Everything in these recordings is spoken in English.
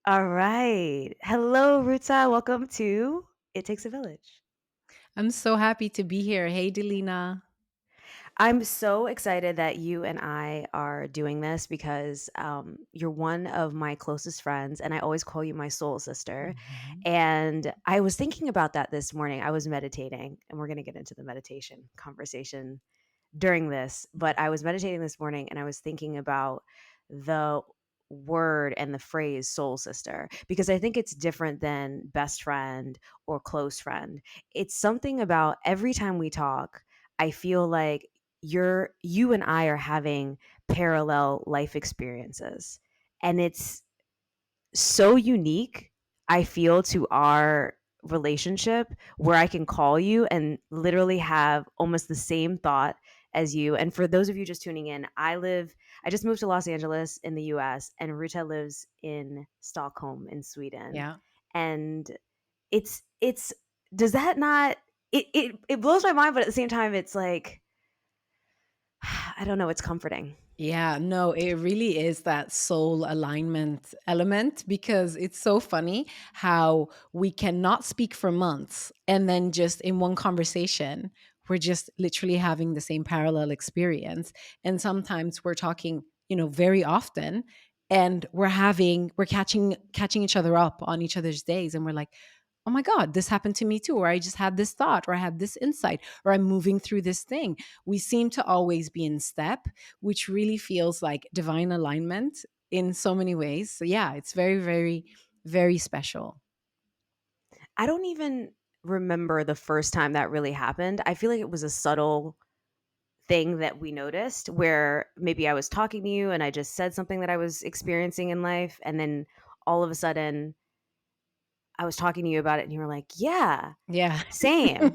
All right. Hello, Ruta. Welcome to It Takes a Village. I'm so happy to be here. Hey, Delina. I'm so excited that you and I are doing this because you're one of my closest friends, and I always call you my soul sister. Mhm. And I was thinking about that this morning. I was meditating, and we're going to get into the meditation conversation during this, but I was meditating this morning and I was thinking about the word and the phrase soul sister because I think it's different than best friend or close friend. It's something about every time we talk, I feel like you and I are having parallel life experiences. And it's so unique, I feel, to our relationship where I can call you and literally have almost the same thought as you. And for those of you just tuning in, I just moved to Los Angeles in the US, and Ruta lives in Stockholm in Sweden. Yeah. And it's does that not it blows my mind, but at the same time it's like I don't know, it's comforting. Yeah, no, it really is that soul alignment element because it's so funny how we cannot speak for months and then just in one conversation, we're just literally having the same parallel experience. And sometimes we're talking, very often and we're catching each other up on each other's days and we're like, oh my God, this happened to me too, or I just had this thought, or I had this insight, or I'm moving through this thing. We seem to always be in step, which really feels like divine alignment in so many ways. So yeah, it's very, very, very special. I don't even remember the first time that really happened. I feel like it was a subtle thing that we noticed where maybe I was talking to you and I just said something that I was experiencing in life. And then all of a sudden I was talking to you about it and you were like, yeah, Yeah. same.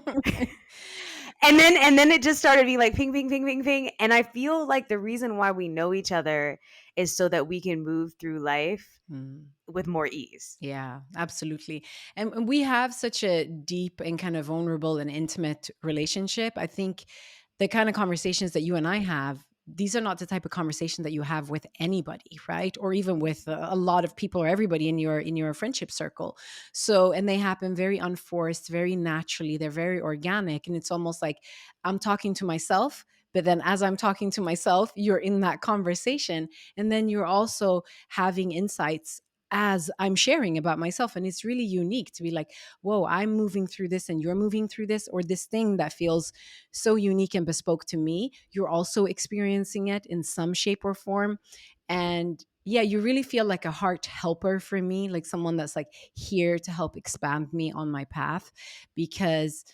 And then it just started being like ping, ping, ping, ping, ping. And I feel like the reason why we know each other is so that we can move through life Mm. with more ease. Yeah, absolutely. And we have such a deep and kind of vulnerable and intimate relationship. I think the kind of conversations that you and I have, these are not the type of conversation that you have with anybody, right? Or even with a lot of people or everybody in your friendship circle. So, and they happen very unforced, very naturally. They're very organic, and it's almost like I'm talking to myself. But then, as I'm talking to myself, you're in that conversation. And then you're also having insights as I'm sharing about myself. And it's really unique to be like, whoa, I'm moving through this and you're moving through this, or this thing that feels so unique and bespoke to me. You're also experiencing it in some shape or form. And yeah, you really feel like a heart helper for me, like someone that's like here to help expand me on my path because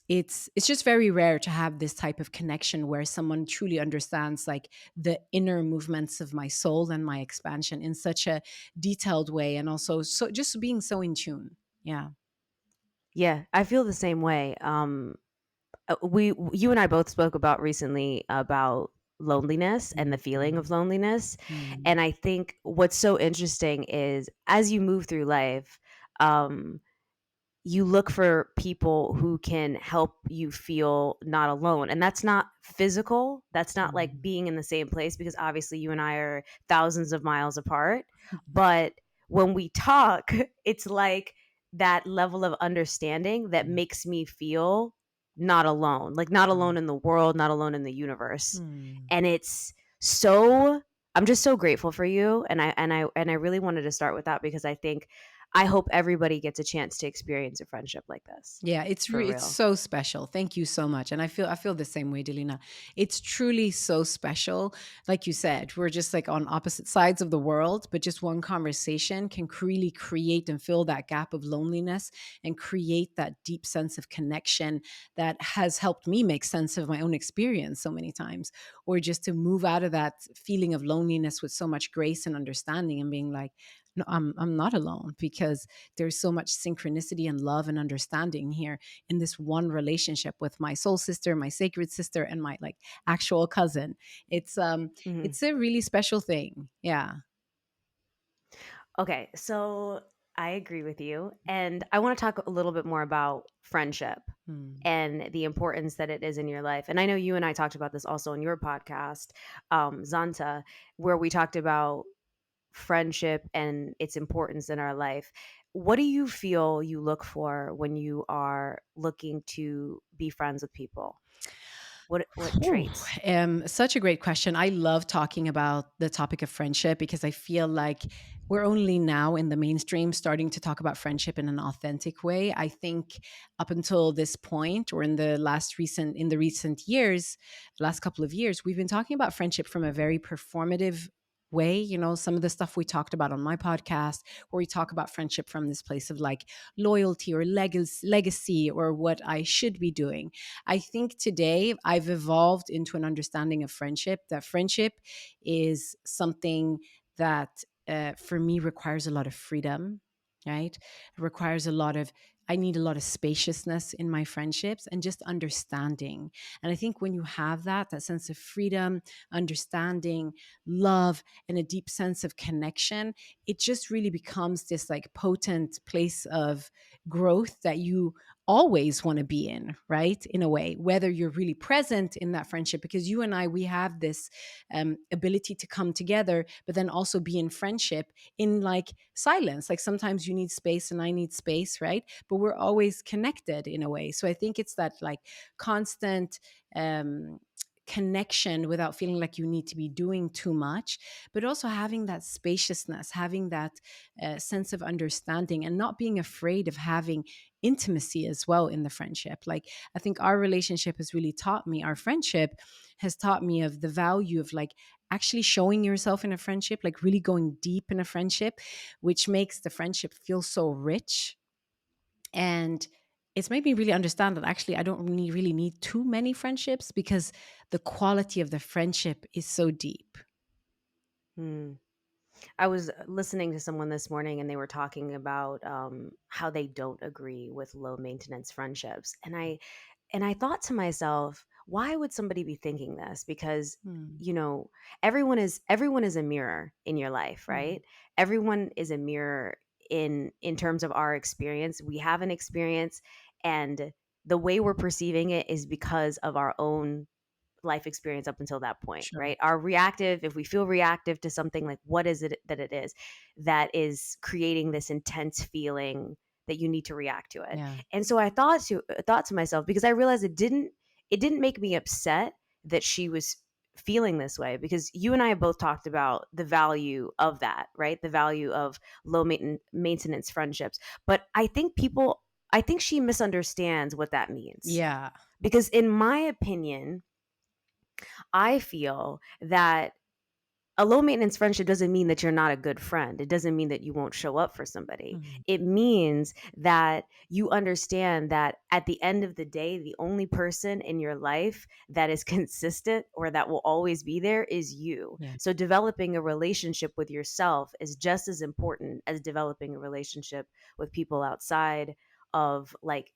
it's just very rare to have this type of connection where someone truly understands like the inner movements of my soul and my expansion in such a detailed way, and also so just being so in tune. Yeah. Yeah, I feel the same way. You and I both spoke about recently about loneliness and the feeling Mhm. of loneliness. Mm. And I think what's so interesting is as you move through life, um, you look for people who can help you feel not alone. And that's not physical. That's not like Mhm. being in the same place because obviously you and I are thousands of miles apart. But when we talk, it's like that level of understanding that makes me feel not alone, like not alone in the world, not alone in the universe. Mm. And it's so I'm just so grateful for you and I really wanted to start with that because I hope everybody gets a chance to experience a friendship like this. Yeah, For it's real. so special. Thank you so much. And I feel the same way, Delina. It's truly so special. Like you said, we're just like on opposite sides of the world, but just one conversation can really create and fill that gap of loneliness and create that deep sense of connection that has helped me make sense of my own experience so many times. Or just to move out of that feeling of loneliness with so much grace and understanding and being like, no, I'm not alone because there's so much synchronicity and love and understanding here in this one relationship with my soul sister, my sacred sister, and my like actual cousin. Mhm. It's a really special thing. Yeah. Okay, so I agree with you, and I wanna talk a little bit more about friendship Hmm. and the importance that it is in your life, and I know you and I talked about this also on your podcast, Zanta, where we talked about friendship and its importance in our life, what do you feel you look for when you are looking to be friends with people? What Ooh, traits? such a great question. I love talking about the topic of friendship because I feel like we're only now in the mainstream starting to talk about friendship in an authentic way. I think up until this point, or in the recent years, the last couple of years, we've been talking about friendship from a very performative way. You know, some of the stuff we talked about on my podcast, where we talk about friendship from this place of like loyalty or legacy or what I should be doing. I think today I've evolved into an understanding of friendship, that friendship is something that for me requires a lot of freedom, right? It requires a lot of, I need a lot of spaciousness in my friendships and just understanding. And I think when you have that sense of freedom, understanding, love, and a deep sense of connection, it just really becomes this like potent place of growth that you always want to be in, right? In a way, whether you're really present in that friendship, because you and I, we have this ability to come together, but then also be in friendship in like silence. Like sometimes you need space and I need space, right? But we're always connected in a way. So I think it's that like constant, connection without feeling like you need to be doing too much, but also having that spaciousness, having that sense of understanding, and not being afraid of having intimacy as well in the friendship. Like I think our relationship has really taught me, our friendship has taught me of the value of like actually showing yourself in a friendship, like really going deep in a friendship, which makes the friendship feel so rich. And it's made me really understand that actually I don't really need too many friendships because the quality of the friendship is so deep. Hmm. I was listening to someone this morning and they were talking about how they don't agree with low maintenance friendships. And I thought to myself, why would somebody be thinking this? Because, Mm, you know, everyone is a mirror in your life, mm, right? Everyone is a mirror in terms of our experience. We have an experience, and the way we're perceiving it is because of our own life experience up until that point, sure. right? Our reactive, if we feel reactive to something, like what is it that it is that is creating this intense feeling that you need to react to it? Yeah. And so I thought to myself, because I realized it didn't make me upset that she was feeling this way, because you and I have both talked about the value of that, right? The value of maintenance friendships. But I think she misunderstands what that means. Yeah. Because in my opinion, I feel that a low maintenance friendship doesn't mean that you're not a good friend. It doesn't mean that you won't show up for somebody. Mm, It means that you understand that at the end of the day, the only person in your life that is consistent or that will always be there is you. yeah. So developing a relationship with yourself is just as important as developing a relationship with people outside of like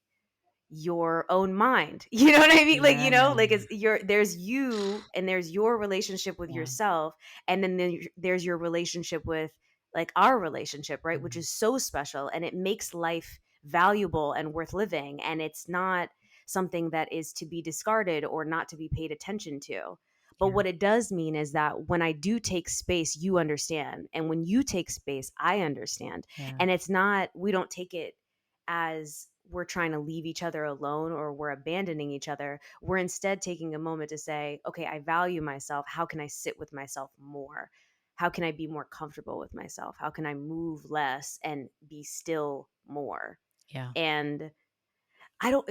your own mind. You know what I mean? Like, Yeah. like it's there's you and there's your relationship with Yeah. yourself, and then there's your relationship with like our relationship, right? Which Mhm. is so special, and it makes life valuable and worth living, and it's not something that is to be discarded or not to be paid attention to. But Yeah. what it does mean is that when I do take space, you understand. And when you take space, I understand. Yeah. And it's not, we don't take it as we're trying to leave each other alone or we're abandoning each other. We're instead taking a moment to say, okay, I value myself. How can I sit with myself more? How can I be more comfortable with myself? How can I move less and be still more? Yeah. And I don't,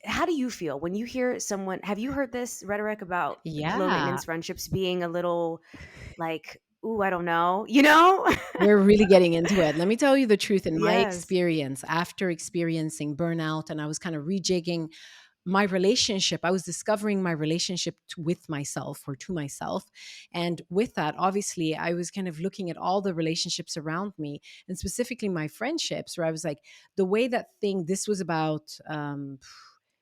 how do you feel when you hear someone, have you heard this rhetoric about low Yeah. maintenance friendships being a little like, ooh, I don't know, you know? We're really getting into it. Let me tell you the truth. In my Yes. experience, after experiencing burnout, and I was kind of rejigging my relationship, I was discovering my relationship with myself, or to myself. And with that, obviously, I was kind of looking at all the relationships around me, and specifically my friendships, where I was like, the way that this was about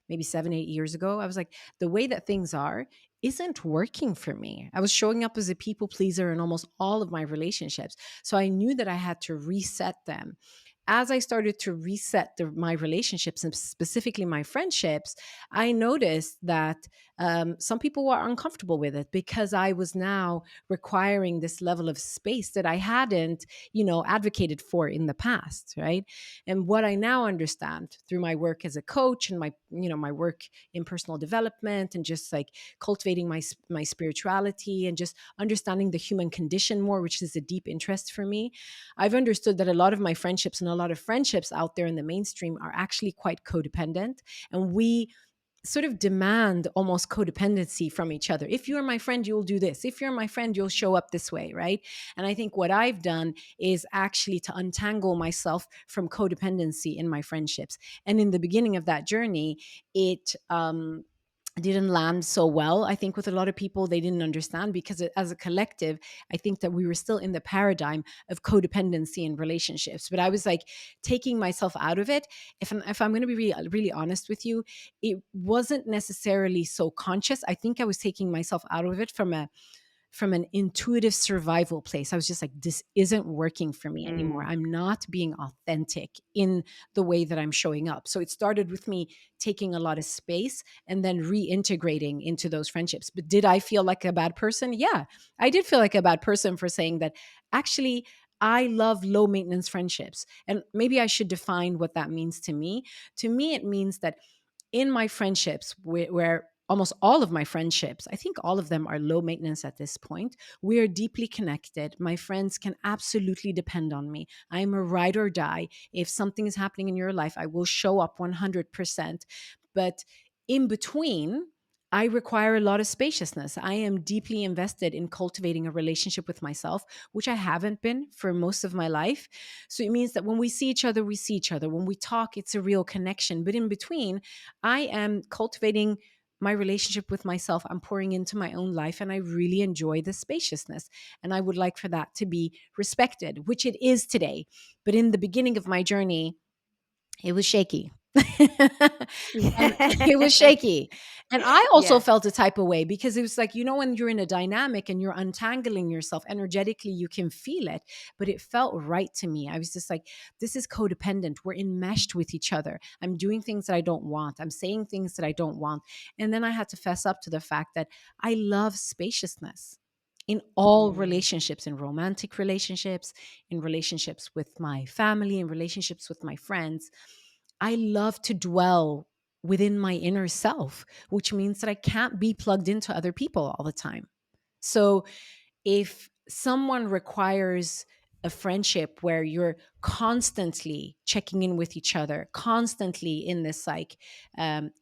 maybe 7, 8 years ago. I was like, the way that things are isn't working for me. I was showing up as a people pleaser in almost all of my relationships. So I knew that I had to reset them. as I started to reset my relationships and specifically my friendships, I noticed that some people were uncomfortable with it because I was now requiring this level of space that I hadn't, advocated for in the past, right? And what I now understand through my work as a coach and my work in personal development and just like cultivating my spirituality and just understanding the human condition more, which is a deep interest for me, I've understood that a lot of my friendships and a lot of friendships out there in the mainstream are actually quite codependent. And we sort of demand almost codependency from each other. If you're my friend, you'll do this. If you're my friend, you'll show up this way, right? And I think what I've done is actually to untangle myself from codependency in my friendships. And in the beginning of that journey, it didn't land so well. I think with a lot of people, they didn't understand because as a collective, I think that we were still in the paradigm of codependency in relationships. But I was like taking myself out of it. If I'm going to be really, really honest with you, it wasn't necessarily so conscious. I think I was taking myself out of it from an intuitive survival place. I was just like, this isn't working for me anymore. Mm. I'm not being authentic in the way that I'm showing up. So it started with me taking a lot of space and then reintegrating into those friendships. But did I feel like a bad person? Yeah, I did feel like a bad person for saying that. Actually, I love low maintenance friendships. And maybe I should define what that means to me. To me, it means that in my friendships, where almost all of my friendships, I think all of them are low maintenance at this point. We are deeply connected. My friends can absolutely depend on me. I'm a ride or die. If something is happening in your life, I will show up 100%. But in between, I require a lot of spaciousness. I am deeply invested in cultivating a relationship with myself, which I haven't been for most of my life. So it means that when we see each other, we see each other. When we talk, it's a real connection. But in between, I am cultivating my relationship with myself. I'm pouring into my own life and I really enjoy the spaciousness. And I would like for that to be respected, which it is today. But in the beginning of my journey, it was shaky. And it was shaky. And I also Yeah. felt a type of way because it was like, when you're in a dynamic and you're untangling yourself energetically, you can feel it, but it felt right to me. I was just like, this is codependent. We're enmeshed with each other. I'm doing things that I don't want. I'm saying things that I don't want. And then I had to fess up to the fact that I love spaciousness in all Mm. relationships, in romantic relationships, in relationships with my family, in relationships with my friends. I love to dwell within my inner self, which means that I can't be plugged into other people all the time. So if someone requires a friendship where you're constantly checking in with each other, constantly in this like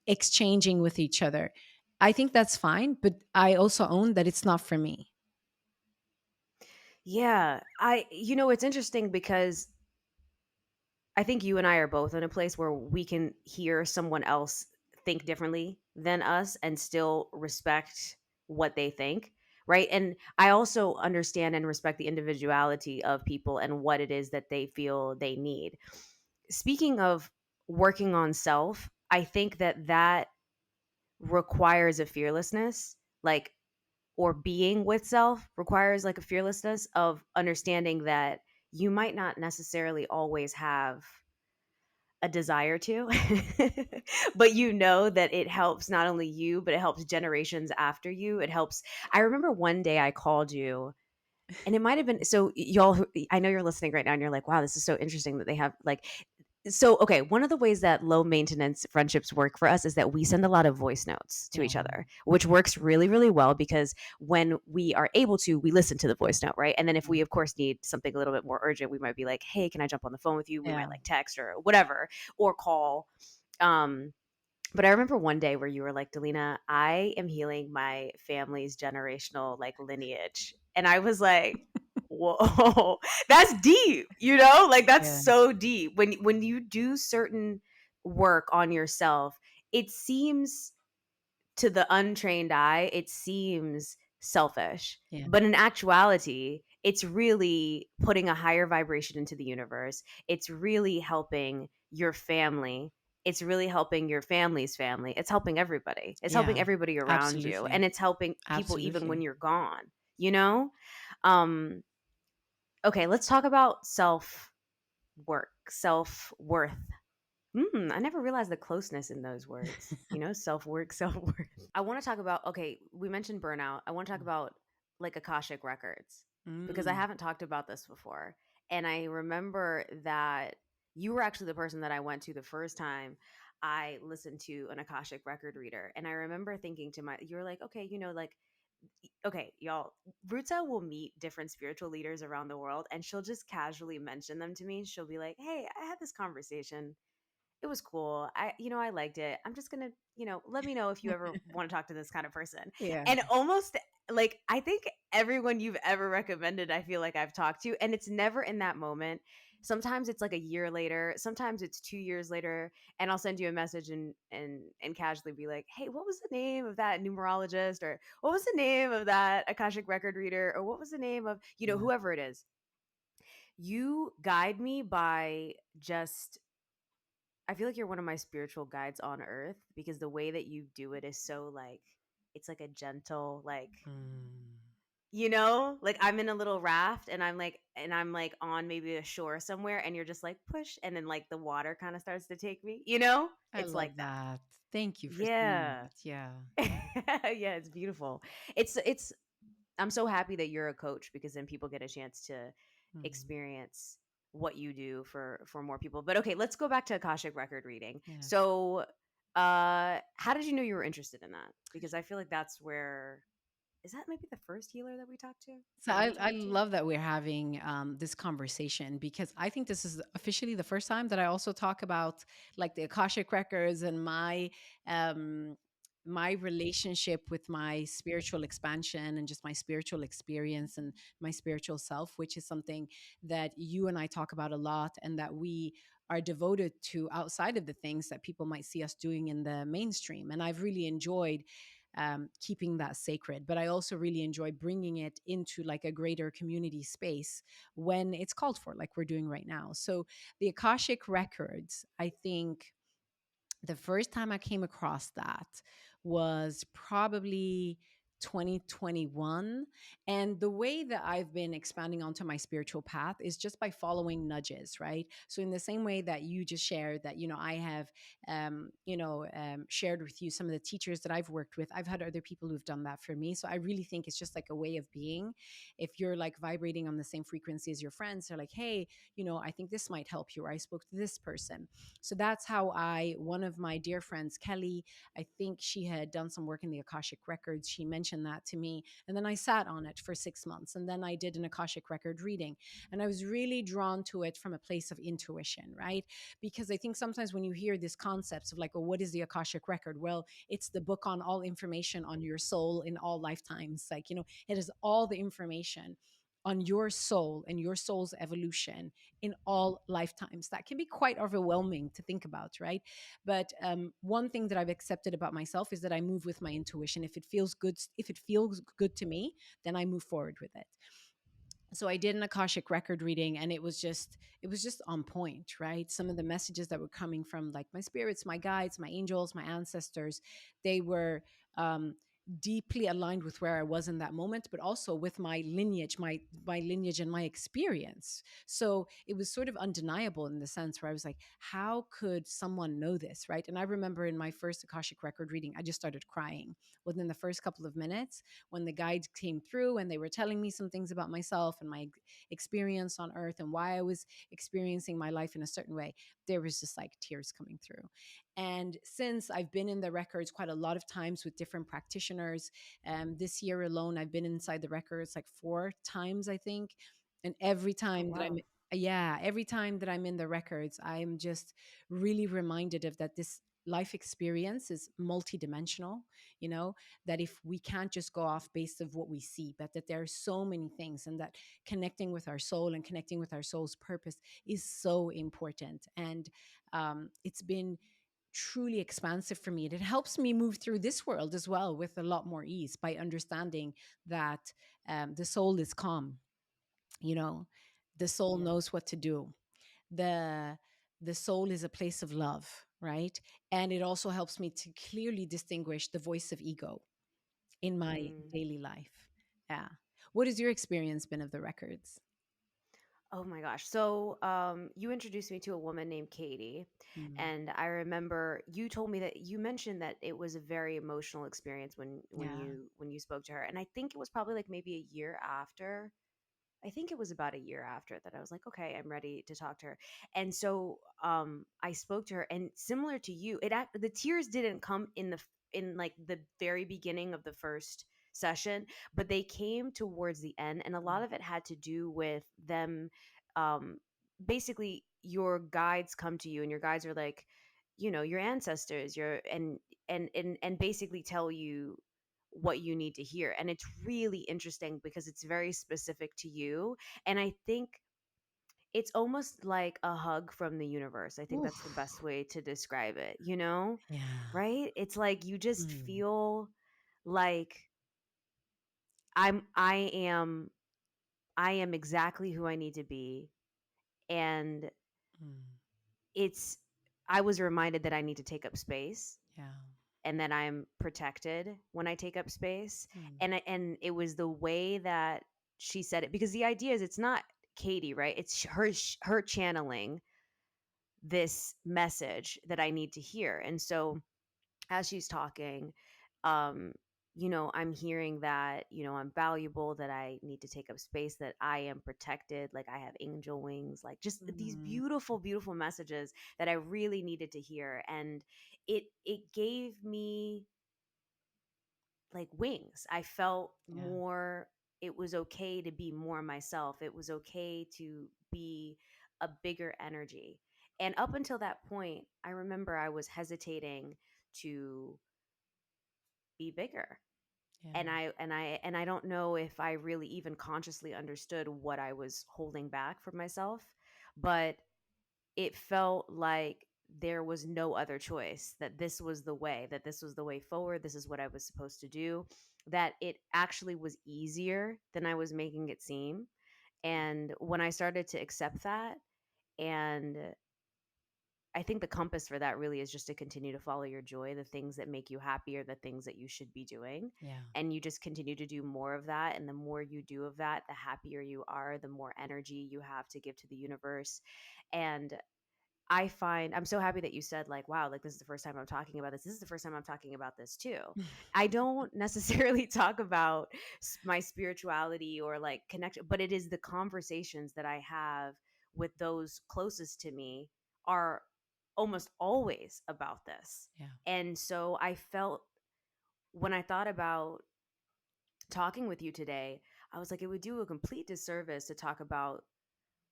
exchanging with each other, I think that's fine. But I also own that it's not for me. Yeah. It's interesting because I think you and I are both in a place where we can hear someone else think differently than us and still respect what they think, right? And I also understand and respect the individuality of people and what it is that they feel they need. Speaking of working on self, I think that requires a fearlessness, like, or being with self requires like a fearlessness of understanding that you might not necessarily always have a desire to, but you know that it helps not only you, but it helps generations after you. It helps. I remember one day I called you, and it might have been so y'all. I know you're listening right now, and you're like, "Wow, this is so interesting that they have like." So, okay, one of the ways that low maintenance friendships work for us is that we send a lot of voice notes to Yeah. each other, which works really, really well because when we are able to, we listen to the voice note, right? And then if we, of course, need something a little bit more urgent, we might be like, hey, can I jump on the phone with you? We might Yeah. like text or whatever or call. Um, but I remember one day where you were like, Delina, I am healing my family's generational like lineage. And I was like, whoa, that's deep, like that's Yeah. so deep. When you do certain work on yourself, it seems to the untrained eye, it seems selfish. Yeah. But in actuality, it's really putting a higher vibration into the universe. It's really helping your family. It's really helping your family's family. It's helping everybody. It's helping Yeah. everybody around you. Absolutely. And it's helping people even when Absolutely. you're gone, you know? Um, okay, let's talk about self work, self worth. I never realized the closeness in those words. You know, self work, self worth. I want to talk about, okay, we mentioned burnout. I want to talk about like Akashic Records because I Mm. haven't talked about this before. And I remember that you were actually the person that I went to the first time I listened to an Akashic record reader. And I remember thinking to you were like, okay, like, okay, y'all, Ruta will meet different spiritual leaders around the world and she'll just casually mention them to me. She'll be like, hey, I had this conversation, it was cool. I liked it. I'm just gonna, let me know if you ever want to talk to this kind of person. Yeah. And almost like I think everyone you've ever recommended, I feel like I've talked to, and it's never in that moment. Sometimes it's like a year later, sometimes it's 2 years later, and I'll send you a message and casually be like, hey, what was the name of that numerologist? Or what was the name of that Akashic record reader? Or what was the name of, Yeah. whoever it is? You guide me by just I feel like you're one of my spiritual guides on earth because the way that you do it is so like it's like a gentle like Mm. like I'm in a little raft and I'm like on maybe a shore somewhere and you're just like push and then like the water kind of starts to take me, I it's like love that. that. Thank you for saying Yeah. that. Yeah. Yeah, it's beautiful. It's I'm so happy that you're a coach because then people get a chance to Mm. experience what you do for more people. But okay, let's go back to Akashic record reading. Yes. So, how did you know you were interested in that? Because I feel like that's where is that maybe the first healer that we talked to So that you I talked to? love that we're having this conversation because I think this is officially the first time that I also talk about like the Akashic records and um, my relationship with my spiritual expansion and just my spiritual experience and my spiritual self, which is something that you and I talk about a lot and that we are devoted to outside of the things that people might see us doing in the mainstream. And I've really enjoyed keeping that sacred. But I also really enjoy bringing it into like a greater community space when it's called for, like we're doing right now. So the Akashic Records, I think the first time I came across that was probably 2021. And the way that I've been expanding onto my spiritual path is just by following nudges, right? So, in the same way that you just shared that, I have, shared with you some of the teachers that I've worked with, I've had other people who've done that for me. So, I really think it's just like a way of being. If you're like vibrating on the same frequency as your friends, they're like, hey, I think this might help you. Or I spoke to this person. So that's how one of my dear friends, Kelly, I think she had done some work in the Akashic Records. She mentioned that to me. And then I sat on it for 6 months. And then I did an Akashic Record reading. And I was really drawn to it from a place of intuition, right? Because I think sometimes when you hear these concepts of like, oh, what is the Akashic Record? Well, it's the book on all information on your soul in all lifetimes. Like, it is all the information on your soul and your soul's evolution in all lifetimes. That can be quite overwhelming to think about, right? But one thing that I've accepted about myself is that I move with my intuition. If it feels good to me, then I move forward with it. So I did an Akashic record reading and it was just on point, right? Some of the messages that were coming from like my spirits, my guides, my angels, my ancestors, they were deeply aligned with where I was in that moment, but also with my lineage and my experience. So it was sort of undeniable in the sense where I was like, how could someone know this, right? And I remember in my first Akashic record reading, I just started crying within the first couple of minutes when the guides came through and they were telling me some things about myself and my experience on earth and why I was experiencing my life in a certain way. There was just like tears coming through. And since I've been in the records quite a lot of times with different practitioners, this year alone, I've been inside the records like 4 times, I think. And Oh every wow. time that I'm in the records, I'm just really reminded of that this life experience is multidimensional, that if we can't just go off based of what we see, but that there are so many things and that connecting with our soul and connecting with our soul's purpose is so important. And it's been truly expansive for me. And it helps me move through this world as well with a lot more ease by understanding that the soul is calm, you know, the soul Yeah. knows what to do. The the soul is a place of love, right? And it also helps me to clearly distinguish the voice of ego in my Mm. daily life. Yeah. What has your experience been of the records? Oh my gosh. So, you introduced me to a woman named Katie, Mm. and I remember you told me that you mentioned that it was a very emotional experience Yeah. when you spoke to her, and I think it was probably like maybe a year after. I think it was about a year after that I was like, okay, I'm ready to talk to her. And so I spoke to her, and similar to you, the tears didn't come in like the very beginning of the first session, but they came towards the end, and a lot Mm. of it had to do with them um basically your guides come to you, and your guides are like, your ancestors, your and basically tell you what you need to hear. And it's really interesting because it's very specific to you. And I think it's almost like a hug from the universe. I think that's the Oof. best way to describe it, Yeah. right? It's like you just Mm. feel like I'm I am I am exactly who I need to be. And Mm. it's I was reminded that I need to take up space, Yeah. and that I'm protected when I take up space. Mm. And it was the way that she said it, because the idea is it's not Katie, right? It's her channeling this message that I need to hear. And so as she's talking, um I'm hearing that, I'm valuable, that I need to take up space, that I am protected, like I have angel wings, like just these Mm. beautiful, beautiful messages that I really needed to hear. And it gave me like wings. I felt Yeah. more, it was okay to be more myself. It was okay to be a bigger energy. And up until that point, I remember I was hesitating to be bigger. Yeah. And I don't know if I really even consciously understood what I was holding back from myself, but it felt like there was no other choice, that this was the way forward, this is what I was supposed to do, that it actually was easier than I was making it seem. And when I started to accept that, and I think the compass for that really is just to continue to follow your joy. The things that make you happy are the things that you should be doing. Yeah. And you just continue to do more of that. And the more you do of that, the happier you are, the more energy you have to give to the universe. And I'm so happy that you said, like, wow, like this is the first time I'm talking about this. This is the first time I'm talking about this too. I don't necessarily talk about my spirituality or like connection, but it is the conversations that I have with those closest to me are almost always about this. Yeah. And so I felt, when I thought about talking with you today, I was like, it would do a complete disservice to talk about,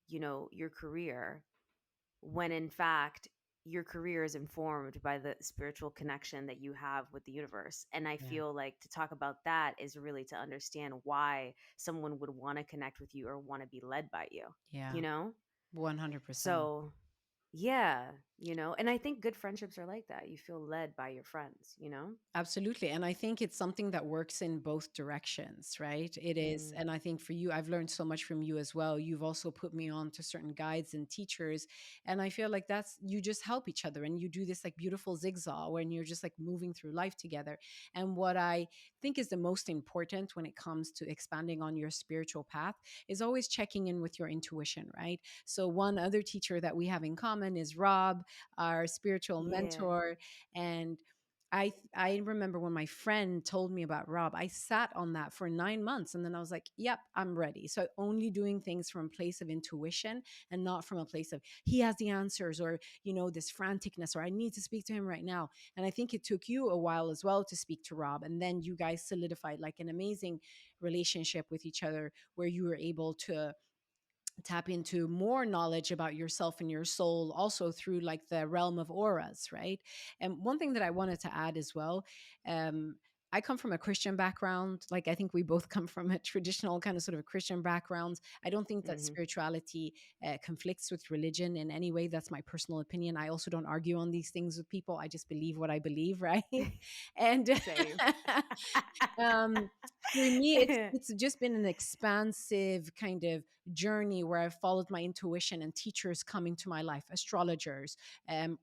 your career, when in fact your career is informed by the spiritual connection that you have with the universe. And I Yeah. feel like to talk about that is really to understand why someone would want to connect with you or want to be led by you, you Yeah. know? 100%. So, yeah, and I think good friendships are like that. You feel led by your friends. Absolutely. And I think it's something that works in both directions, right? It is. Mm, And I think for you, I've learned so much from you as well. You've also put me on to certain guides and teachers. And I feel like you just help each other and you do this like beautiful zigzag when you're just like moving through life together. And what I think is the most important when it comes to expanding on your spiritual path is always checking in with your intuition, right? So, one other teacher that we have in common is Rob, our spiritual yeah. mentor. And I remember when my friend told me about Rob, I sat on that for 9 months and then I was like, yep, I'm ready. So only doing things from a place of intuition and not from a place of he has the answers or, this franticness or I need to speak to him right now. And I think it took you a while as well to speak to Rob. And then you guys solidified like an amazing relationship with each other where you were able to tap into more knowledge about yourself and your soul also through like the realm of auras, right? And one thing that I wanted to add as well, I come from a Christian background. Like, I think we both come from a traditional kind of sort of Christian background. I don't think that Hmm. spirituality conflicts with religion in any way. That's my personal opinion. I also don't argue on these things with people. I just believe what I believe, right? And Same. um, for me, it's just been an expansive kind of journey where I've followed my intuition and teachers coming to my life, astrologers,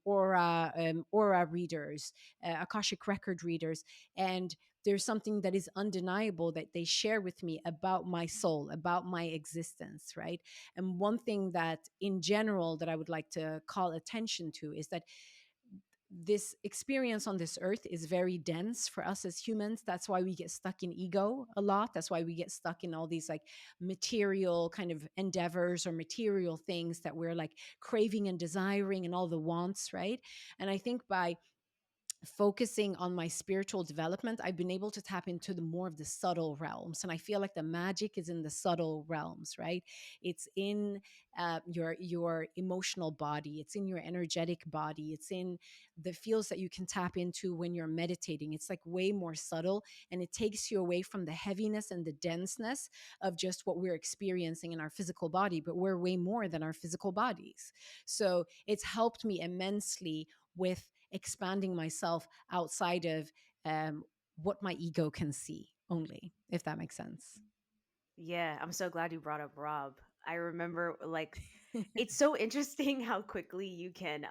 aura readers, Akashic record readers. And there's something that is undeniable that they share with me about my soul, about my existence, right? And one thing that in general that I would like to call attention to is that this experience on this earth is very dense for us as humans. That's why we get stuck in ego a lot. That's why we get stuck in all these like material kind of endeavors or material things that we're like craving and desiring and all the wants, right? And I think by focusing on my spiritual development, I've been able to tap into the more of the subtle realms. And I feel like the magic is in the subtle realms, right? It's in your emotional body, it's in your energetic body, it's in the fields that you can tap into when you're meditating. It's like way more subtle, and it takes you away from the heaviness and the denseness of just what we're experiencing in our physical body, but we're way more than our physical bodies. So it's helped me immensely with expanding myself outside of what my ego can see only, if that makes sense. Yeah, I'm so glad you brought up Rob. I remember, like, it's so interesting how quickly you can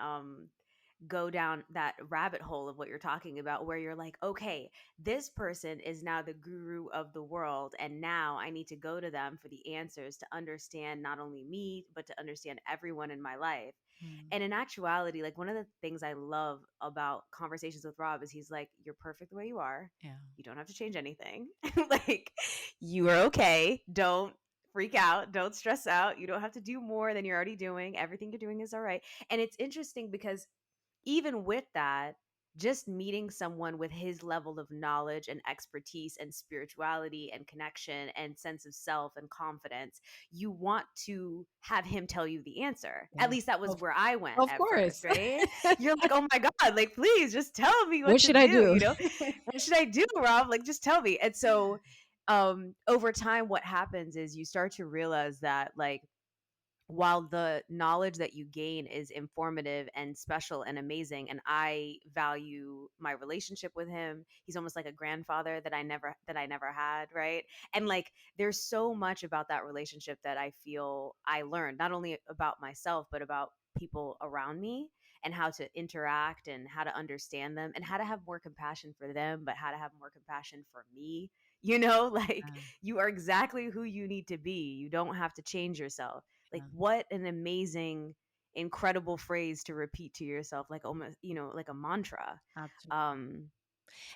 go down that rabbit hole of what you're talking about, where you're like, okay, this person is now the guru of the world, and now I need to go to them for the answers to understand not only me but to understand everyone in my life. Mm, And in actuality, like, one of the things I love about conversations with Rob is he's like, you're perfect the way you are. yeah. You don't have to change anything. Like, you are okay. Don't freak out. Don't stress out. You don't have to do more than you're already doing. Everything you're doing is all right. And it's interesting because even with that, just meeting someone with his level of knowledge and expertise and spirituality and connection and sense of self and confidence, you want to have him tell you the answer. At Yeah. least that was Of, where I went of at course. first, right? You're like, oh my God, like, please just tell me what What to should I do. do? What should I do, Rob? Like, just tell me. And so, over time, what happens is you start to realize that, like, while the knowledge that you gain is informative and special and amazing, and I value my relationship with him, he's almost like a grandfather that I never had, right? And like, there's so much about that relationship that I feel I learned, not only about myself but about people around me, and how to interact and how to understand them and how to have more compassion for them, but how to have more compassion for me. Like, Yeah, you are exactly who you need to be. You don't have to change yourself. Like, yeah, what an amazing, incredible phrase to repeat to yourself, like, almost, like a mantra. absolutely. um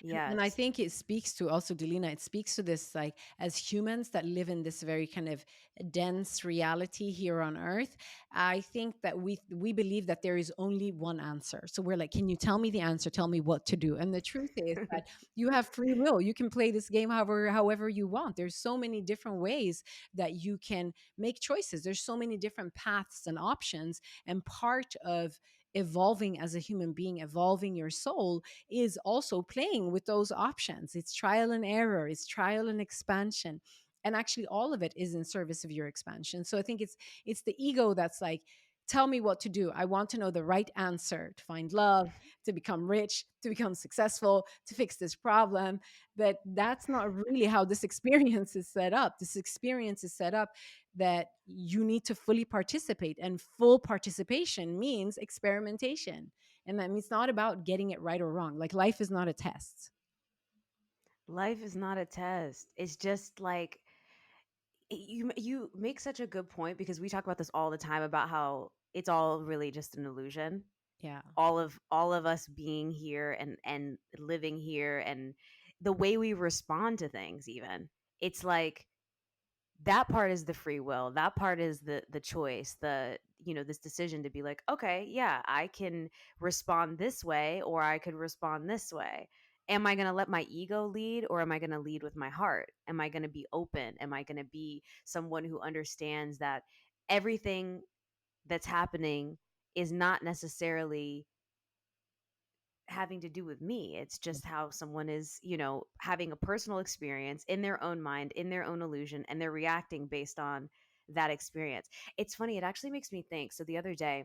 And I yes. think it speaks to also, Delina, it speaks to this, like, as humans that live in this very kind of dense reality here on earth, I think that we believe that there is only one answer. So we're like, can you tell me the answer? Tell me what to do. And the truth is that you have free will. You can play this game however you want. There's so many different ways that you can make choices. There's so many different paths and options. And part of evolving as a human being, evolving your soul, is also playing with those options. It's trial and error, it's trial and expansion. And actually all of it is in service of your expansion. So I think it's the ego that's like, tell me what to do. I want to know the right answer to find love, to become rich, to become successful, to fix this problem. But that's not really how this experience is set up. This experience is set up that you need to fully participate, and full participation means experimentation. And that means not about getting it right or wrong. Like, life is not a test. Life is not a test. It's just like, you make such a good point, because we talk about this all the time about how it's all really just an illusion. Yeah. All of us being here and living here, and the way we respond to things, even, it's like, that part is the free will, that part is the choice, this decision to be like, okay, yeah, I can respond this way or I could respond this way. Am I going to let my ego lead, or am I going to lead with my heart? Am I going to be open? Am I going to be someone who understands that everything that's happening is not necessarily having to do with me? It's just how someone is, having a personal experience in their own mind, in their own illusion, and they're reacting based on that experience. It's funny, it actually makes me think. So the other day,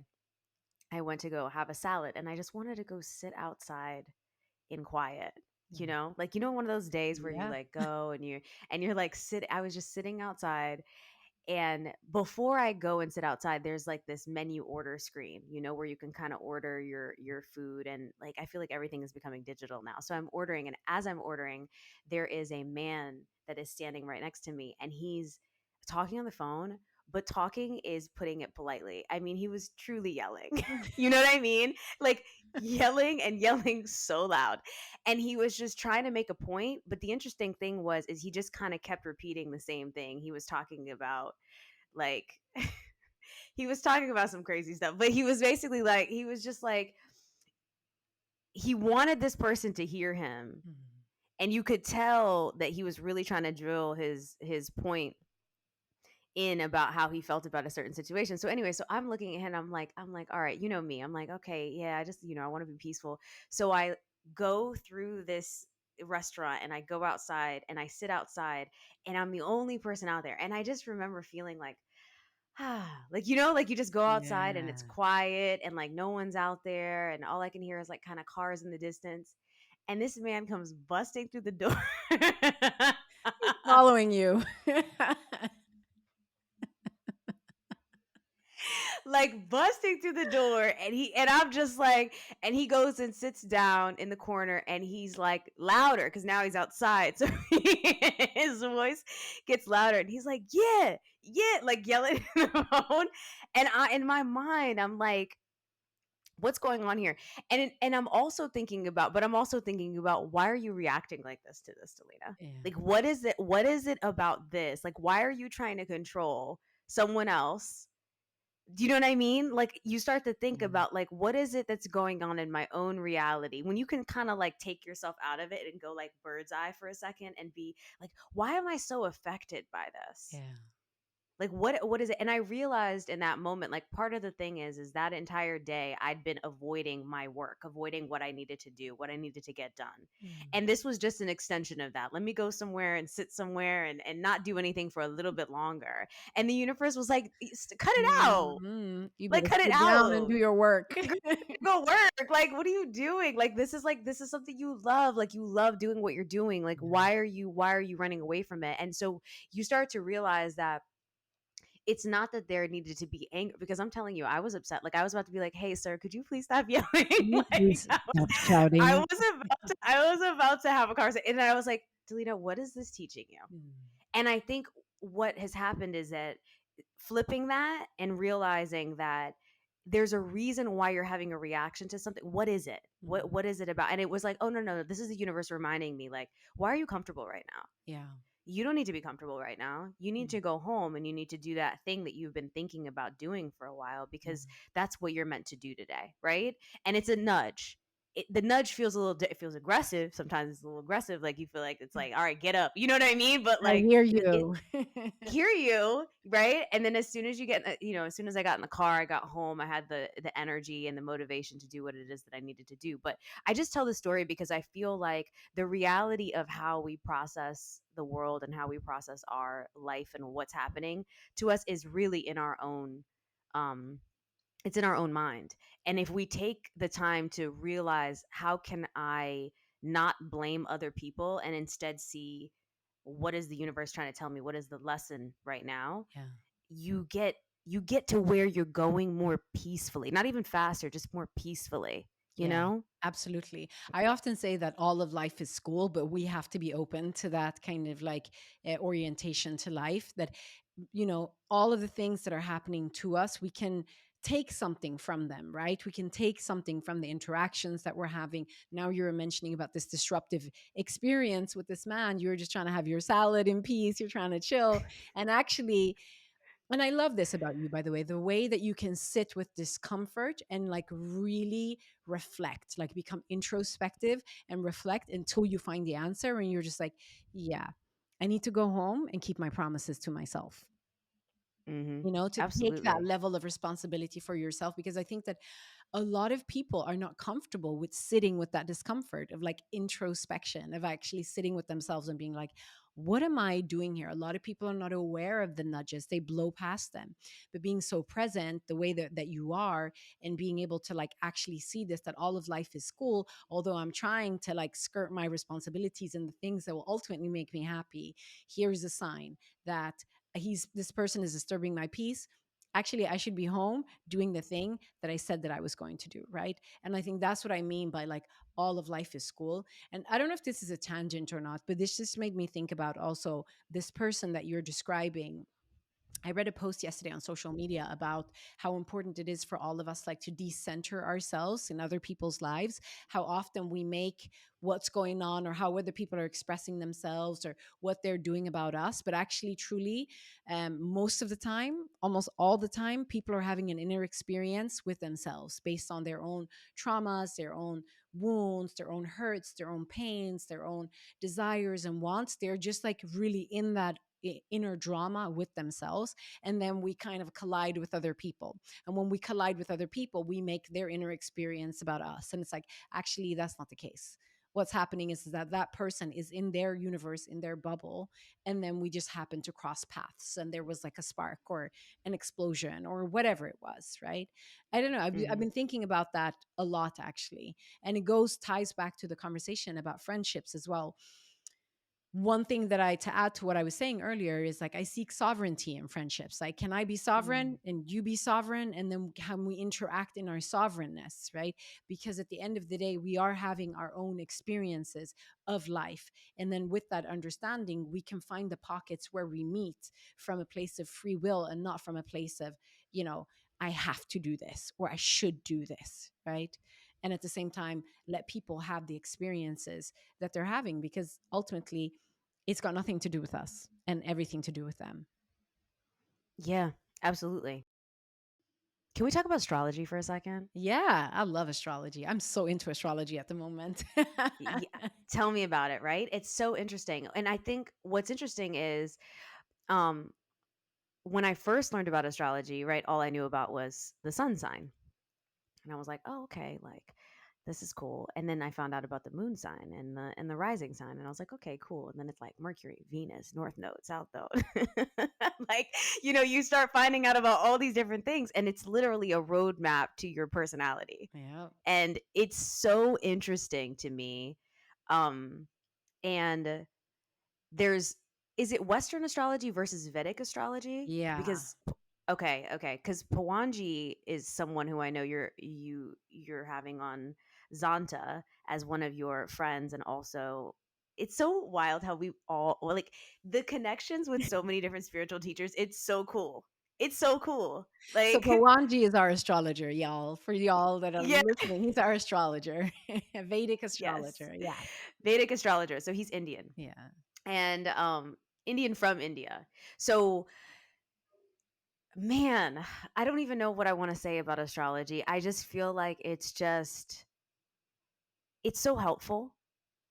I went to go have a salad, and I just wanted to go sit outside in quiet. Like, one of those days where you Yeah. like go and you're like, sit I was just sitting outside, And before I go and sit outside, there's like this menu order screen, where you can kind of order your food, and like I feel like everything is becoming digital now. So I'm ordering, and as I'm ordering, there is a man that is standing right next to me, and he's talking on the phone, but talking is putting it politely. I mean, he was truly yelling. You know what I mean? Like yelling and yelling so loud. And he was just trying to make a point, but the interesting thing was is he just kind of kept repeating the same thing. He was talking about like he was talking about some crazy stuff, but he was basically like he was just like he wanted this person to hear him, Mm. and you could tell that he was really trying to drill his point in about how he felt about a certain situation. So anyway, so I'm looking at him, I'm like, all right, you know me. I'm like, okay, yeah, I just, I want to be peaceful. So I go through this restaurant and I go outside and I sit outside, and I'm the only person out there. And I just remember feeling like, like, like you just go outside and it's Yeah. quiet and like no one's out there, and all I can hear is like kind of cars in the distance. And this man comes busting through the door. Following you. Like busting through the door, and I'm just like, and he goes and sits down in the corner, and he's like louder because now he's outside, so his voice gets louder, and he's like, yeah, yeah, like yelling in the phone. And I, in my mind, I'm like, what's going on here? And I'm also thinking about, why are you reacting like this to this, Delina? Yeah. Like, what is it about this? Like, why are you trying to control someone else? Do you know what I mean? Like, you start to think Mm. about, like, what is it that's going on in my own reality, when you can kind of like take yourself out of it and go like bird's eye for a second and be like, why am I so affected by this? Yeah. Like, what is it? And I realized in that moment, like, part of the thing is that entire day I'd been avoiding my work, avoiding what I needed to do, what I needed to get done. Mm. And this was just an extension of that. Let me go somewhere and sit somewhere and not do anything for a little bit longer. And the universe was like, cut it out. Mhm. You Like, better cut it sit down and out. do your work. Girl, go work. Like, what are you doing? Like, this is something you love. Like, you love doing what you're doing. Like, Yeah. why are you running away from it? And so you start to realize that it's not that there needed to be anger, because I'm telling you, I was upset. Like, I was about to be like, "Hey, sir, could you please stop yelling?" Can you Like, please I stop was, I shouting? was about to have a conversation, and then I was like, "Delina, what is this teaching you?" Mm. And I think what has happened is that flipping that and realizing that there's a reason why you're having a reaction to something. What is it? What Mm. what is it about? And it was like, oh, no, no, this is the universe reminding me, like, why are you comfortable right now? Yeah. You don't need to be comfortable right now. You need Mm. to go home and you need to do that thing that you've been thinking about doing for a while, because Mm. that's what you're meant to do today, right? And it's a nudge. The nudge feels it feels aggressive. Sometimes it's a little aggressive. Like, you feel like it's like, all right, get up. You know what I mean? But I like, hear it you. hear you, right? And then as soon as as soon as I got in the car, I got home, I had the energy and the motivation to do what it is that I needed to do. But I just tell the story because I feel like the reality of how we process the world and how we process our life and what's happening to us is really in our own um it's in our own mind. And if we take the time to realize, how can I not blame other people and instead see, what is the universe trying to tell me? What is the lesson right now? Yeah. You get to where you're going more peacefully. Not even faster, just more peacefully, you Yeah, know? absolutely. I often say that all of life is school, but we have to be open to that kind of like orientation to life. That, all of the things that are happening to us, we can take something from them, right? We can take something from the interactions that we're having. Now, you were mentioning about this disruptive experience with this man. You're just trying to have your salad in peace, you're trying to chill. And actually, and I love this about you, by the way, the way that you can sit with discomfort and like really reflect, like become introspective and reflect until you find the answer. And you're just like, yeah, I need to go home and keep my promises to myself, Mhm. to take that Absolutely. level of responsibility for yourself. Because I think that a lot of people are not comfortable with sitting with that discomfort of like introspection, of actually sitting with themselves and being like, what am I doing here? A lot of people are not aware of the nudges, they blow past them. But being so present the way that you are, and being able to like actually see this, that all of life is school, although I'm trying to like skirt my responsibilities and the things that will ultimately make me happy, here's a sign that this person is disturbing my peace. Actually, I should be home doing the thing that I said that I was going to do, right? And I think that's what I mean by like all of life is school. And I don't know if this is a tangent or not, but this just made me think about also this person that you're describing. I read a post yesterday on social media about how important it is for all of us like to decenter ourselves in other people's lives, how often we make what's going on or how other people are expressing themselves or what they're doing about us. But actually, truly, most of the time, almost all the time, people are having an inner experience with themselves based on their own traumas, their own wounds, their own hurts, their own pains, their own desires and wants. They're just like really in that inner drama with themselves, and then we kind of collide with other people, and when we collide with other people we make their inner experience about us, and it's like actually that's not the case. What's happening is that that person is in their universe, in their bubble, and then we just happen to cross paths and there was like a spark or an explosion or whatever it was, right? I don't know, I've Mhm. been thinking about that a lot actually, and it goes ties back to the conversation about friendships as well. One thing that I, to add to what I was saying earlier, is like I seek sovereignty in friendships. Like, can I be Mm. sovereign and you be sovereign? And then can we interact in our sovereignness, right? Because at the end of the day, we are having our own experiences of life. And then with that understanding, we can find the pockets where we meet from a place of free will and not from a place of, you know, I have to do this or I should do this, right? And at the same time, let people have the experiences that they're having, because ultimately it's got nothing to do with us and everything to do with them. Yeah, absolutely. Can we talk about astrology for a second? Yeah, I love astrology. I'm so into astrology at the moment. Yeah, tell me about it, right? It's so interesting. And I think what's interesting is um when I first learned about astrology, right, all I knew about was the sun sign. And I was like, "Oh, okay, like this is cool." And then I found out about the moon sign and the rising sign, and I was like, "Okay, cool." And then it's like Mercury, Venus, North Node, South Node. Like, you start finding out about all these different things, and it's literally a roadmap to your personality. Yeah. And it's so interesting to me. Um, and there's is it Western astrology versus Vedic astrology? Yeah. Because okay, because Pawanji is someone who I know you're having on Zanta as one of your friends, and also it's so wild how we all well, like the connections with so many different spiritual teachers. It's so cool. It's so cool. So Like Pawanji is our astrologer, y'all. For y'all that are yeah, listening, he's our astrologer, a Vedic yes, astrologer. Yeah. Vedic astrologer. So he's Indian Yeah. and Indian from India. So man, I don't even know what I wanna say about astrology. I just feel like it's so helpful,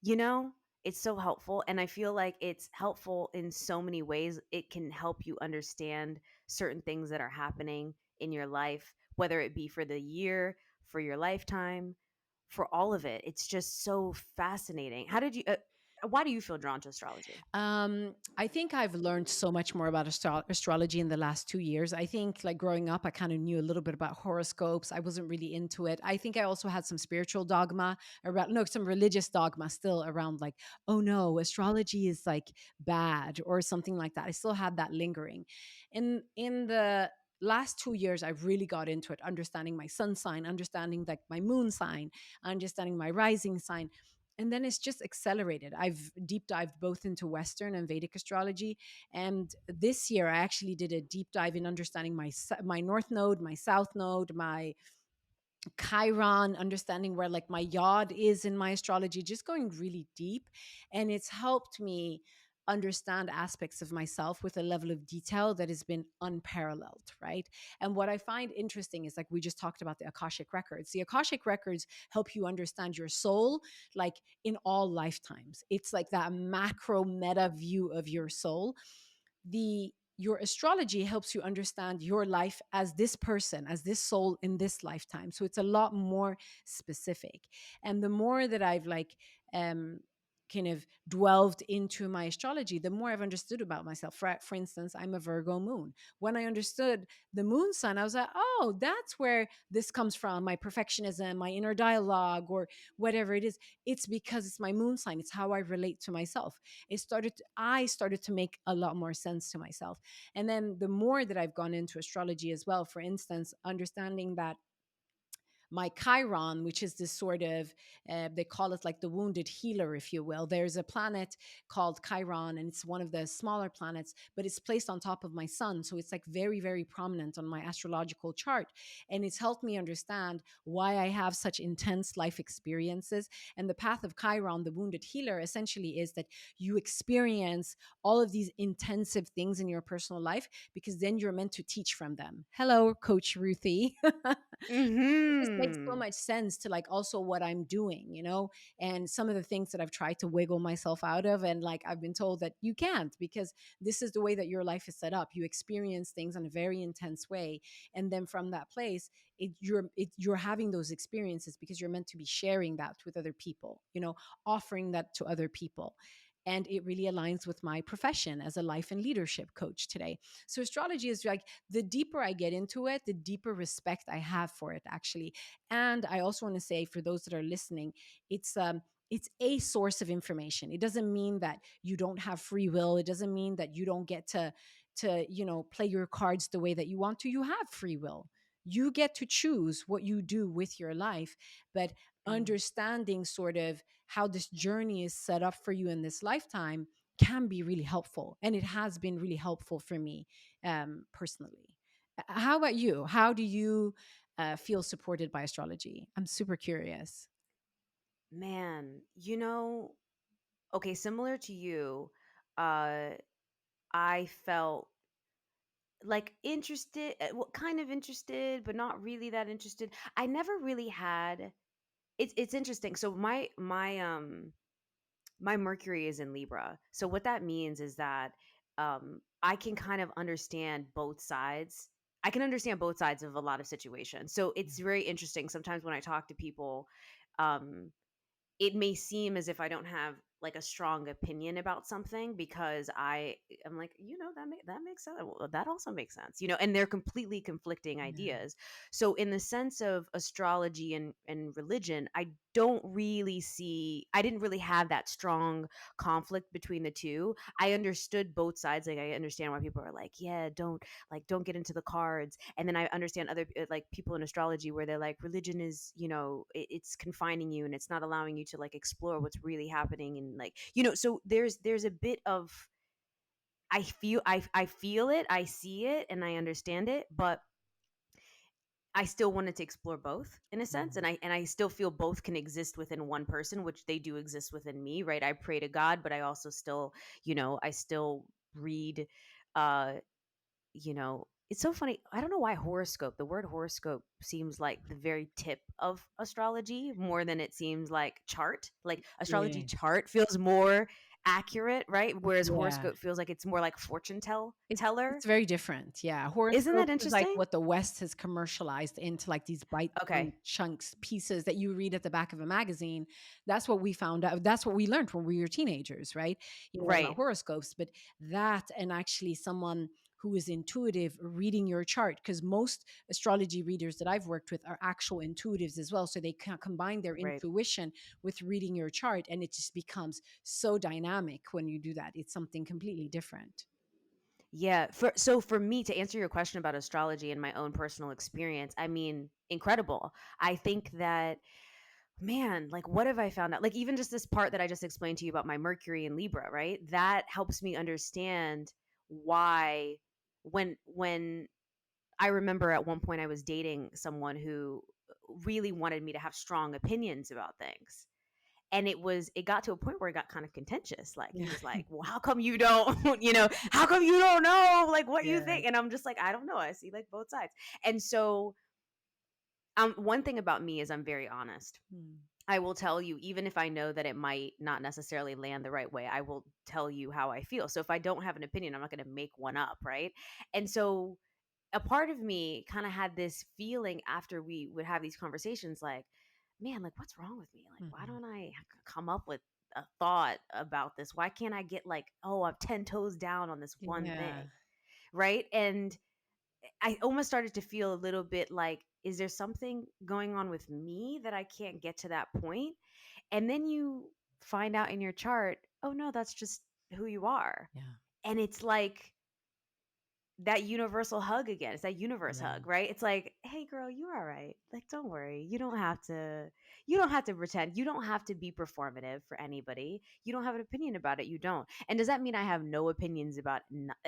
you know? It's so helpful, and I feel like it's helpful in so many ways. It can help you understand certain things that are happening in your life, whether it be for the year, for your lifetime, for all of it. It's just so fascinating. Why do you feel drawn to astrology? I think I've learned so much more about astrology in the last 2 years. I think, like growing up, I kind of knew a little bit about horoscopes. I wasn't really into it. I think I also had some spiritual dogma around, no, some religious dogma still around, like, oh no, astrology is like bad or something like that. I still had that lingering. In the last 2 years, I've really got into it, understanding my sun sign, understanding like my moon sign, understanding my rising sign, and then it's just accelerated. I've deep dived both into Western and Vedic astrology, and this year I actually did a deep dive in understanding my North Node, my South Node, my Chiron, understanding where like my yod is in my astrology, just going really deep. And it's helped me understand aspects of myself with a level of detail that has been unparalleled, right? And what I find interesting is, like we just talked about, the Akashic Records. The Akashic Records help you understand your soul, like in all lifetimes. It's like that macro meta view of your soul. The Your astrology helps you understand your life as this person, as this soul in this lifetime. So it's a lot more specific. And the more that I've like kind of dwelled into my astrology, the more I've understood about myself. For instance, I'm a Virgo moon. When I understood the moon sign, I was like, oh, that's where this comes from, my perfectionism, my inner dialogue, or whatever it is. It's because it's my moon sign. It's how I relate to myself. I started to make a lot more sense to myself. And then the more that I've gone into astrology as well, for instance, understanding that my Chiron, which is this sort of, they call it like the wounded healer, if you will. There's a planet called Chiron, and it's one of the smaller planets, but it's placed on top of my sun. So it's like very, very prominent on my astrological chart. And it's helped me understand why I have such intense life experiences. And the path of Chiron, the wounded healer, essentially is that you experience all of these intensive things in your personal life because then you're meant to teach from them. Hello, Coach Ruthie. It just makes so Mhm. much sense to like also what I'm doing, and some of the things that I've tried to wiggle myself out of. And like I've been told that you can't because this is the way that your life is set up. You experience things in a very intense way. And then from that place, you're having those experiences because you're meant to be sharing that with other people, offering that to other people. And it really aligns with my profession as a life and leadership coach today. So astrology is like, the deeper I get into it, the deeper respect I have for it, actually. And I also want to say, for those that are listening, it's a source of information. It doesn't mean that you don't have free will. It doesn't mean that you don't get to play your cards the way that you want to. You have free will. You get to choose what you do with your life. But Mm. understanding sort of how this journey is set up for you in this lifetime can be really helpful. And it has been really helpful for me, personally. How about you? How do you feel supported by astrology? I'm super curious. Man, okay, similar to you, uh, I felt like interested, well, kind of interested, but not really that interested. I never really had. It's interesting. So my Mercury is in Libra. So what that means is that I can kind of understand both sides. I can understand both sides of a lot of situations. So Yeah. it's very interesting. Sometimes when I talk to people, um, it may seem as if I don't have like a strong opinion about something because I'm like, that makes sense. Well, that also makes sense, and they're completely conflicting Yeah. ideas. So in the sense of astrology and religion, I didn't really have that strong conflict between the two. I understood both sides. Like I understand why people are like, yeah, don't get into the cards. And then I understand other like people in astrology where they're like, religion is, it's confining you and it's not allowing you to like explore what's really happening. And like, so there's a bit of, I feel it, I see it, and I understand it, but I still wanted to explore both in a sense, Mhm. and I still feel both can exist within one person, which they do exist within me, right? I pray to God, but I also still, I still read. uh it's so funny. I don't know why horoscope. The word horoscope seems like the very tip of astrology more than it seems like chart. Like astrology Yeah. chart feels more accurate, right? Whereas Yeah. horoscope feels like it's more like fortune It's teller. very different. Yeah. Isn't that Horoscopes is like interesting? what the West has commercialized into like these bite-sized Okay. chunks, pieces that you read at the back of a magazine. That's what we found out. That's what we learned when we were teenagers, right? About Right. horoscopes. But that, and actually someone who is intuitive reading your chart, because most astrology readers that I've worked with are actual intuitives as well. So they can combine their Right. intuition with reading your chart, and it just becomes so dynamic when you do that. It's something completely different. Yeah. For me to answer your question about astrology and my own personal experience, I mean, incredible. I think that, man, like what have I found out? Like even just this part that I just explained to you about my Mercury and Libra, right? That helps me understand why when I remember at one point I was dating someone who really wanted me to have strong opinions about things. And it got to a point where it got kind of contentious. Like he Yeah. was like, "Well, how come you don't, how come you don't know like what you Yeah. think?" And I'm just like, "I don't know. I see like both sides." And so, one thing about me is I'm very honest. Mm. I will tell you, even if I know that it might not necessarily land the right way, I will tell you how I feel. So if I don't have an opinion, I'm not going to make one up, right? And so a part of me kind of had this feeling after we would have these conversations like, man, like what's wrong with me? Like, why Mhm. don't I come up with a thought about this? Why can't I get like, oh, I'm 10 toes down on this one Yeah. thing? Right. And I almost started to feel a little bit like, is there something going on with me that I can't get to that point? And then you find out in your chart, oh no, that's just who you are. Yeah. And it's like that universal hug again. It's that universe Yeah. hug, right? It's like, hey girl, you're all right. Like, don't worry. You don't have to pretend. You don't have to be performative for anybody. You don't have an opinion about it. You don't. And does that mean I have no opinions about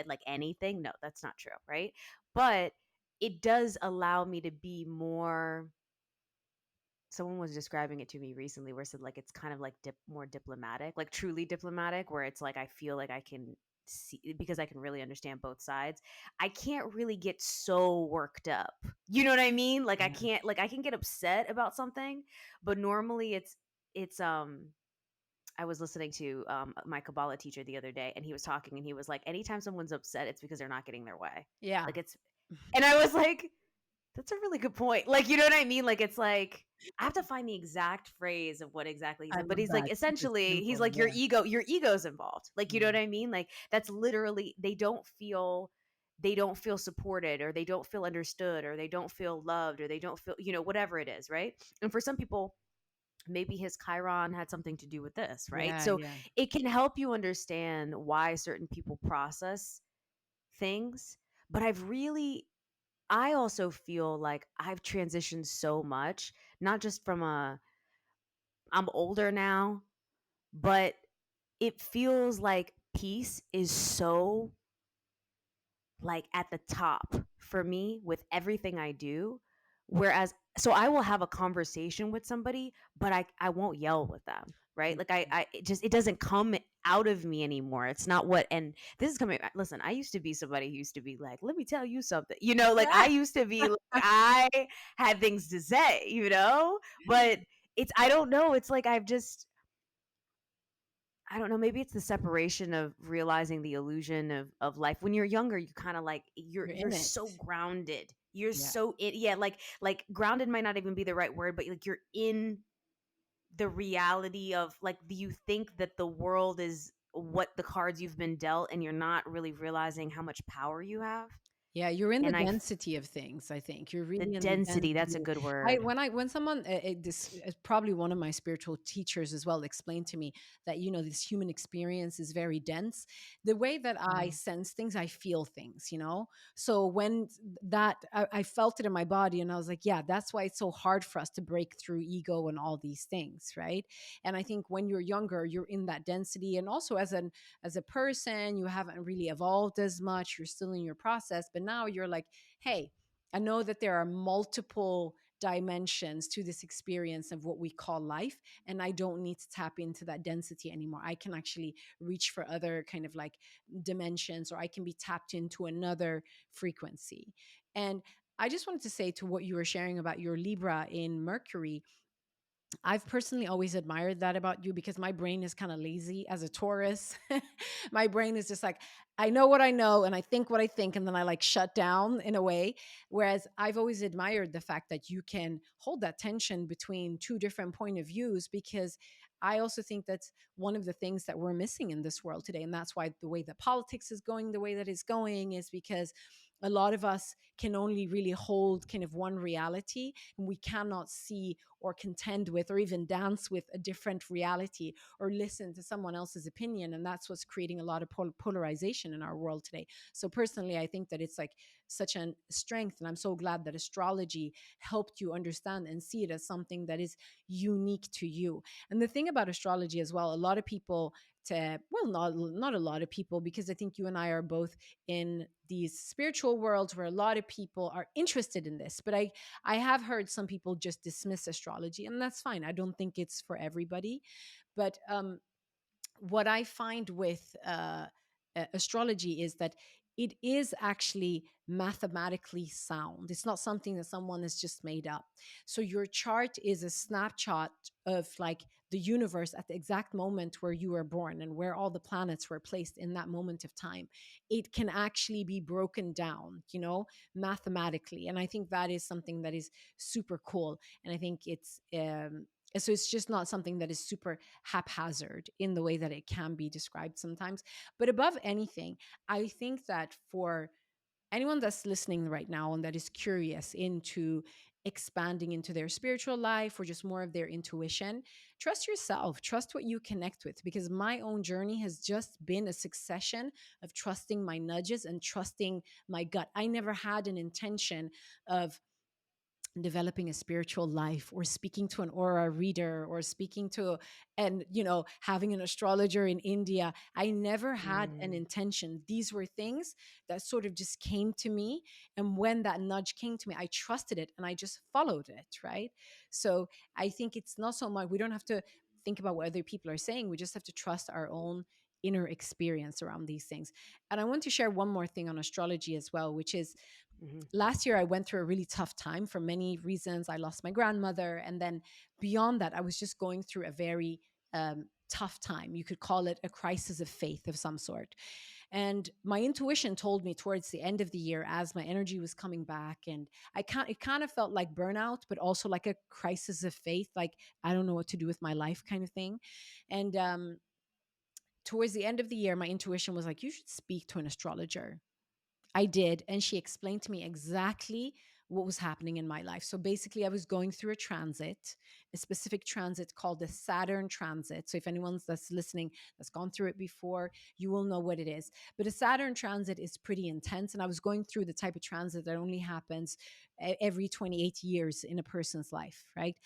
like anything? No, that's not true, right? But it does allow me to be more, someone was describing it to me recently where it said like it's kind of like more diplomatic, like truly diplomatic, where it's like I feel like I can see, because I can really understand both sides. I can't really get so worked up. You know what I mean? Like I Yeah. can't, like I can get upset about something, but normally it's I was listening to my Kabbalah teacher the other day, and he was talking, and he was like, anytime someone's upset, it's because they're not getting their way. Yeah. Like it's, and I was like, that's a really good point. Like, you know what I mean? Like, it's like I have to find the exact phrase of what exactly he I said, but love he's like, that. Keep it essentially, he's simple. like, Yeah. your ego's involved. Like, you know what Yeah. I mean? Like, that's literally, they don't feel supported, or they don't feel understood, or they don't feel loved, or they don't feel, whatever it is, right? And for some people, maybe his Chiron had something to do with this, right? Yeah. So Yeah. it can help you understand why certain people process things. But I also feel like I've transitioned so much, not just from I'm older now, but it feels like peace is so like at the top for me with everything I do. Whereas, so I will have a conversation with somebody, but I won't yell with them, right? Like it doesn't come out of me anymore. It's not what, and this is coming. Listen, I used to be somebody who used to be like, let me tell you something, like I used to be like, I had things to say, but I don't know. It's like I don't know, maybe it's the separation of realizing the illusion of life. When you're younger, you kind of like you're You're you're in it. so grounded. You're Yeah. so yeah, like grounded might not even be the right word, but like you're in the reality of like you think that the world is what the cards you've been dealt, and you're not really realizing how much power you have. Yeah, you're in the And density of things, I think. You're the really in the density, that's a density. good I word. when someone this is probably one of my spiritual teachers as well explained to me that this human experience is very dense. The way that I Mm. sense things, I feel things. So when that I felt it in my body, and I was like, yeah, that's why it's so hard for us to break through ego and all these things, right? And I think when you're younger, you're in that density, and also as a person, you haven't really evolved as much. You're still in your process, but now you're like, hey, I know that there are multiple dimensions to this experience of what we call life, and I don't need to tap into that density anymore. I can actually reach for other kind of like dimensions, or I can be tapped into another frequency. And I just wanted to say to what you were sharing about your Libra in Mercury, I've personally always admired that about you because my brain is kind of lazy as a Taurus. My brain is just like, I know what I know and I think what I think, and then I like shut down in a way. Whereas I've always admired the fact that you can hold that tension between two different point of views, because I also think that's one of the things that we're missing in this world today. And that's why the way that politics is going the way that it's going is because a lot of us can only really hold kind of one reality, and we cannot see or contend with or even dance with a different reality or listen to someone else's opinion. And that's what's creating a lot of polarization in our world today. So personally, I think that it's like such a strength, and I'm so glad that astrology helped you understand and see it as something that is unique to you. And the thing about astrology as well, a lot of people not a lot of people, because I think you and I are both in these spiritual worlds where a lot of people are interested in this, but I have heard some people just dismiss astrology, and that's fine. I don't think it's for everybody. But what I find with astrology is that it is actually mathematically sound. It's not something that someone has just made up. So your chart is a snapshot of like the universe at the exact moment where you were born and where all the planets were placed in that moment of time. It can actually be broken down, mathematically. And I think that is something that is super cool. And I think So it's just not something that is super haphazard in the way that it can be described sometimes. But above anything, I think that for anyone that's listening right now and that is curious into expanding into their spiritual life or just more of their intuition, trust yourself, trust what you connect with. Because my own journey has just been a succession of trusting my nudges and trusting my gut. I never had an intention of developing a spiritual life or speaking to an aura reader or speaking to, and having an astrologer in India. I never had an Mm, intention. These were things that sort of just came to me, and when that nudge came to me, I trusted it and I just followed it, right? So I think it's not so much, we don't have to think about what other people are saying, we just have to trust our own inner experience around these things. And I want to share one more thing on astrology as well, which is mhm, last year I went through a really tough time for many reasons. I lost my grandmother. And then beyond that, I was just going through a very tough time. You could call it a crisis of faith of some sort. And my intuition told me towards the end of the year, as my energy was coming back, and it kind of felt like burnout, but also like a crisis of faith, like I don't know what to do with my life kind of thing. And towards the end of the year, my intuition was like, you should speak to an astrologer. I did. And she explained to me exactly what was happening in my life. So basically, I was going through a transit, a specific transit called the Saturn transit. So if anyone's that's listening that's gone through it before, you will know what it is. But a Saturn transit is pretty intense. And I was going through the type of transit that only happens every 28 years in a person's life, right?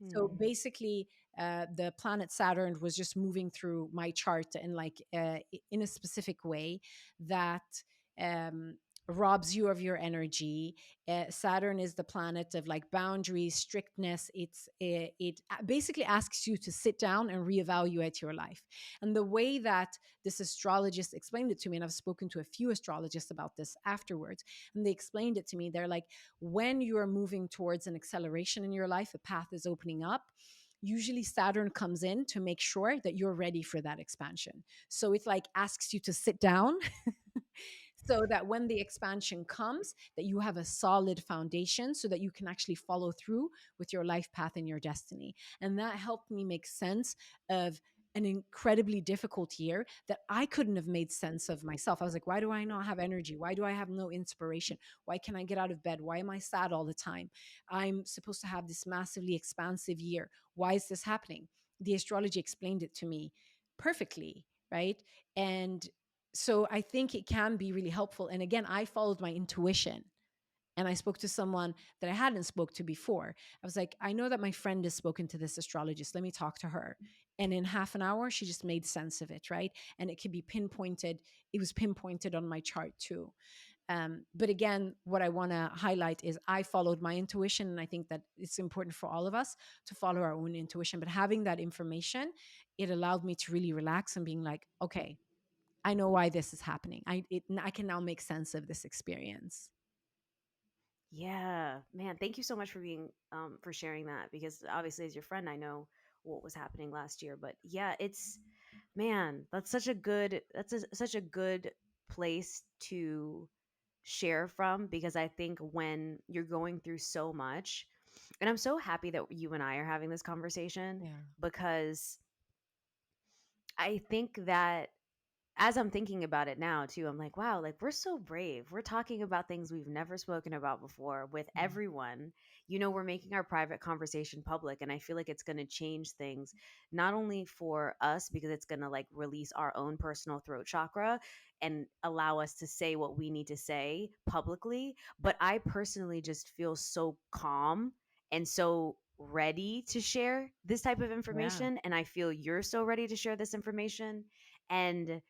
So mm. basically, the planet Saturn was just moving through my chart and like in a specific way that um, robs you of your energy. Saturn is the planet of like boundaries, strictness. It basically asks you to sit down and reevaluate your life. And the way that this astrologist explained it to me, and I've spoken to a few astrologists about this afterwards, and they explained it to me. They're like, when you are moving towards an acceleration in your life, a path is opening up. Usually Saturn comes in to make sure that you're ready for that expansion. So it like asks you to sit down so that when the expansion comes, that you have a solid foundation so that you can actually follow through with your life path and your destiny. And that helped me make sense of an incredibly difficult year that I couldn't have made sense of myself. I was like, why do I not have energy? Why do I have no inspiration? Why can't I get out of bed? Why am I sad all the time? I'm supposed to have this massively expansive year. Why is this happening? The astrology explained it to me perfectly, right? And so I think it can be really helpful. And again, I followed my intuition and I spoke to someone that I hadn't spoke to before. I was like, I know that my friend has spoken to this astrologist. Let me talk to her. And in half an hour, she just made sense of it, right? And it could be pinpointed. It was pinpointed on my chart too. But again, what I want to highlight is I followed my intuition. And I think that it's important for all of us to follow our own intuition. But having that information, it allowed me to really relax and being like, okay, I know why this is happening. I can now make sense of this experience. Yeah, man, thank you so much for being for sharing that, because obviously as your friend I know what was happening last year, but yeah, it's, man, that's such a good, such a good place to share from, because I think when you're going through so much, and I'm so happy that you and I are having this conversation, Yeah. because I think that as I'm thinking about it now too, I'm like, wow, like we're so brave. We're talking about things we've never spoken about before with Mm. everyone. We're making our private conversation public. And I feel like it's going to change things, not only for us, because it's going to like release our own personal throat chakra and allow us to say what we need to say publicly. But I personally just feel so calm and so ready to share this type of Yeah. information. And I feel you're so ready to share this information. And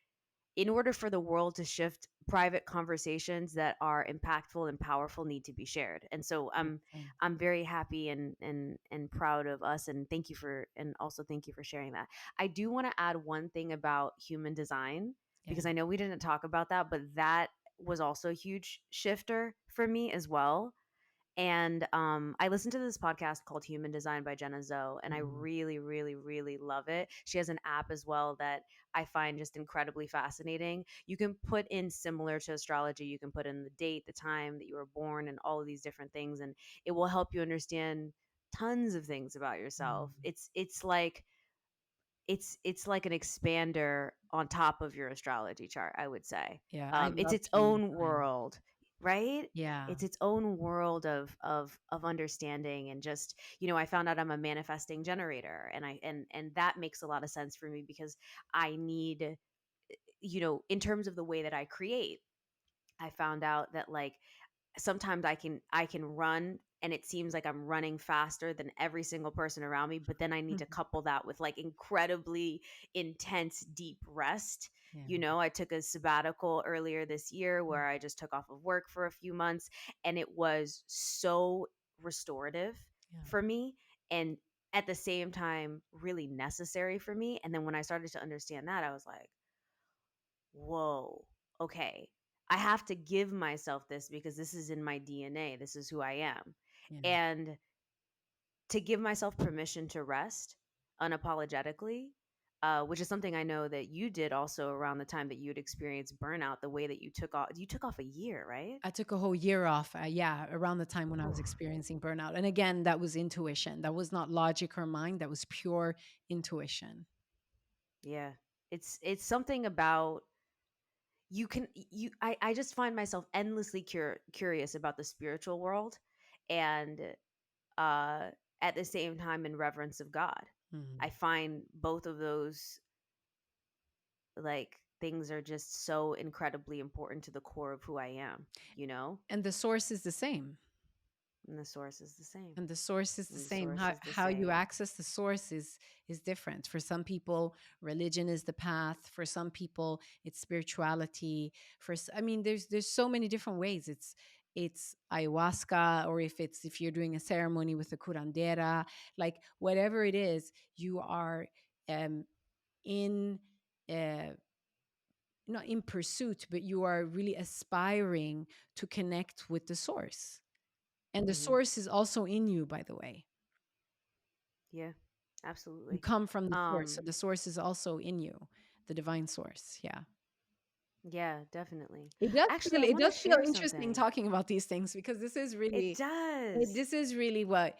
in order for the world to shift, private conversations that are impactful and powerful need to be shared. And so Amazing. I'm very happy and proud of us, and thank you for, and also thank you for sharing that. I do want to add one thing about human design, Yeah. because I know we didn't talk about that, but that was also a huge shifter for me as well. And I listened to this podcast called Human Design by Jenna Zoe, and I Mhm. really, really, really love it. She has an app as well that I find just incredibly fascinating. You can put in, similar to astrology, you can put in the date, the time that you were born, and all of these different things, and it will help you understand tons of things about yourself. Mm. It's like an expander on top of your astrology chart, I would say. Yeah, I It's love its human own design. world, right? Yeah. It's its own world of understanding. And just, I found out I'm a manifesting generator, and that makes a lot of sense for me, because I need, in terms of the way that I create, I found out that, like, sometimes I can run, and it seems like I'm running faster than every single person around me, but then I need to Mhm. couple that with, like, incredibly intense deep rest. Yeah. I took a sabbatical earlier this year Mm. where I just took off of work for a few months, and it was so restorative Yeah. for me, and at the same time really necessary for me. And then when I started to understand that, I was like, whoa, okay. I have to give myself this, because this is in my DNA. This is who I am. Yeah. And to give myself permission to rest unapologetically, which is something I know that you did also around the time that you had experienced burnout, the way that you took off a year, right? I took a whole year off, yeah, around the time when I was Whew. experiencing burnout. And again, that was intuition. That was not logic or mind. That was pure intuition. Yeah. It's something about, I just find myself endlessly curious about the spiritual world, and uh, at the same time in reverence of God. I Mhm. find both of those, like, things are just so incredibly important to the core of who I am, And the source is the same. and the source is the same. And the source is the And the same. source is the How you same. access the source is different. For some people, religion is the path. For some people, it's spirituality. I mean, there's so many different ways. It's ayahuasca, or if you're doing a ceremony with the curandera, like whatever it is, you are um, in uh, not in pursuit, but you are really aspiring to connect with the source. And the Hmm. source is also in you, by the way. Yeah, You absolutely. come from the source, so um the source is also in you, the divine source, yeah. yeah, definitely. It does Actually, feel I it want to does feel share interesting something. talking about these things because It does. this is really what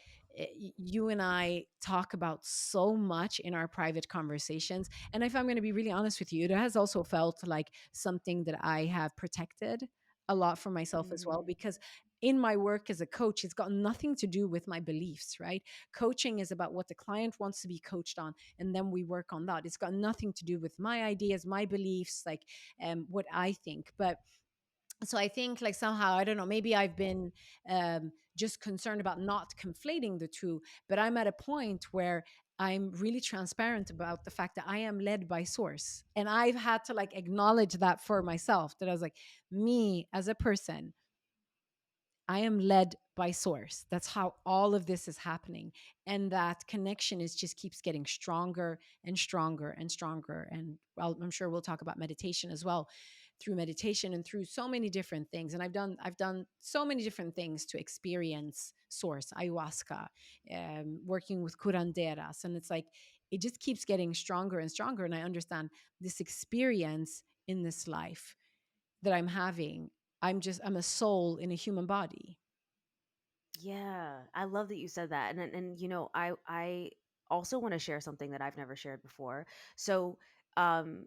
you and I talk about so much in our private conversations. And if I'm going to be really honest with you, it has also felt like something that I have protected a lot for myself as well, Hmm. because in my work as a coach, it's got nothing to do with my beliefs, right? Coaching is about what the client wants to be coached on, and then we work on that. It's got nothing to do with my ideas, my beliefs, like what I think. But so I think like somehow I don't know, maybe I've been just concerned about not conflating the two, but I'm at a point where I'm really transparent about the fact that I am led by source, and I've had to like acknowledge that for myself, that I was like, me as a person, I am led by source. That's how all of this is happening. And that connection is just keeps getting stronger and stronger and stronger. And well, I'm sure we'll talk about meditation as well, through meditation and through so many different things. And I've done so many different things to experience source, ayahuasca, working with curanderas. And it's like, it just keeps getting stronger and stronger. And I understand this experience in this life that I'm having. I'm a soul in a human body. Yeah, I love that you said that. And I also want to share something that I've never shared before. So, um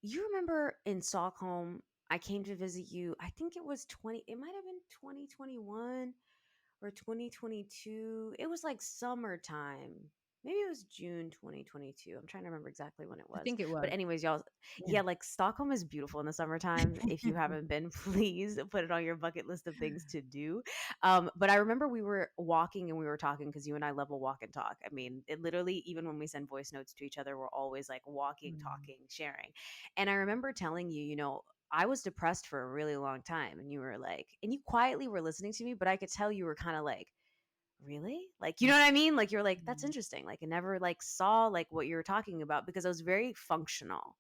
you remember in Stockholm, I came to visit you. I think it might have been 2021 or 2022. It was like summertime. Maybe it was June 2022. I'm trying to remember exactly when it I was. think it But was. anyways, y'all, Yeah. yeah, like Stockholm is beautiful in the summertime. If you haven't been, please put it on your bucket list of things to do. But I remember we were walking and we were talking, because you and I love a walk and talk. I mean, it literally, even when we send voice notes to each other, we're always like walking, Mm. talking, sharing. And I remember telling you, I was depressed for a really long time. And you were like, and you quietly were listening to me, but I could tell you were kind of like, really? Like, you know what I mean? Like, you're like, that's Mm. interesting. Like, I never like saw like what you were talking about, because I was very functional.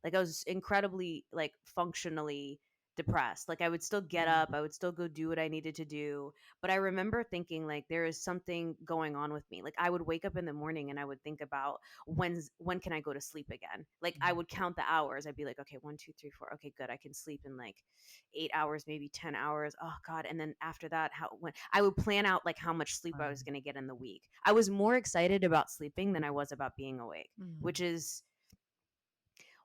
Like, I was incredibly like functionally depressed. Like I would still get up, I would still go do what I needed to do, but I remember thinking like there is something going on with me. Like I would wake up in the morning and I would think about when can I go to sleep again? Like I would count the hours. I'd be like, okay, 1, 2, 3, 4. Okay, good. I can sleep in like 8 hours, maybe 10 hours. Oh God! And then after that, how when I would plan out like how much sleep I was going to get in the week. I was more excited about sleeping than I was about being awake, which is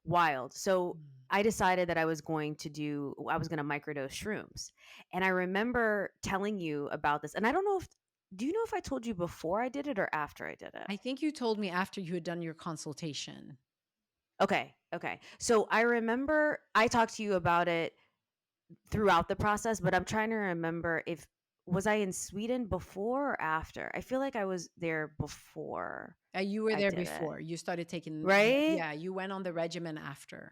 wild. So I decided that I was going to microdose shrooms. And I remember telling you about this. And I don't know if, do you know if I told you before I did it or after I did it? I think you told me after you had done your consultation. Okay. Okay. So I remember I talked to you about it throughout the process, but I'm trying to remember if, was I in Sweden before or after? I feel like I was there before You were I there did it. before. You started taking, Right? yeah, you went on the regimen after.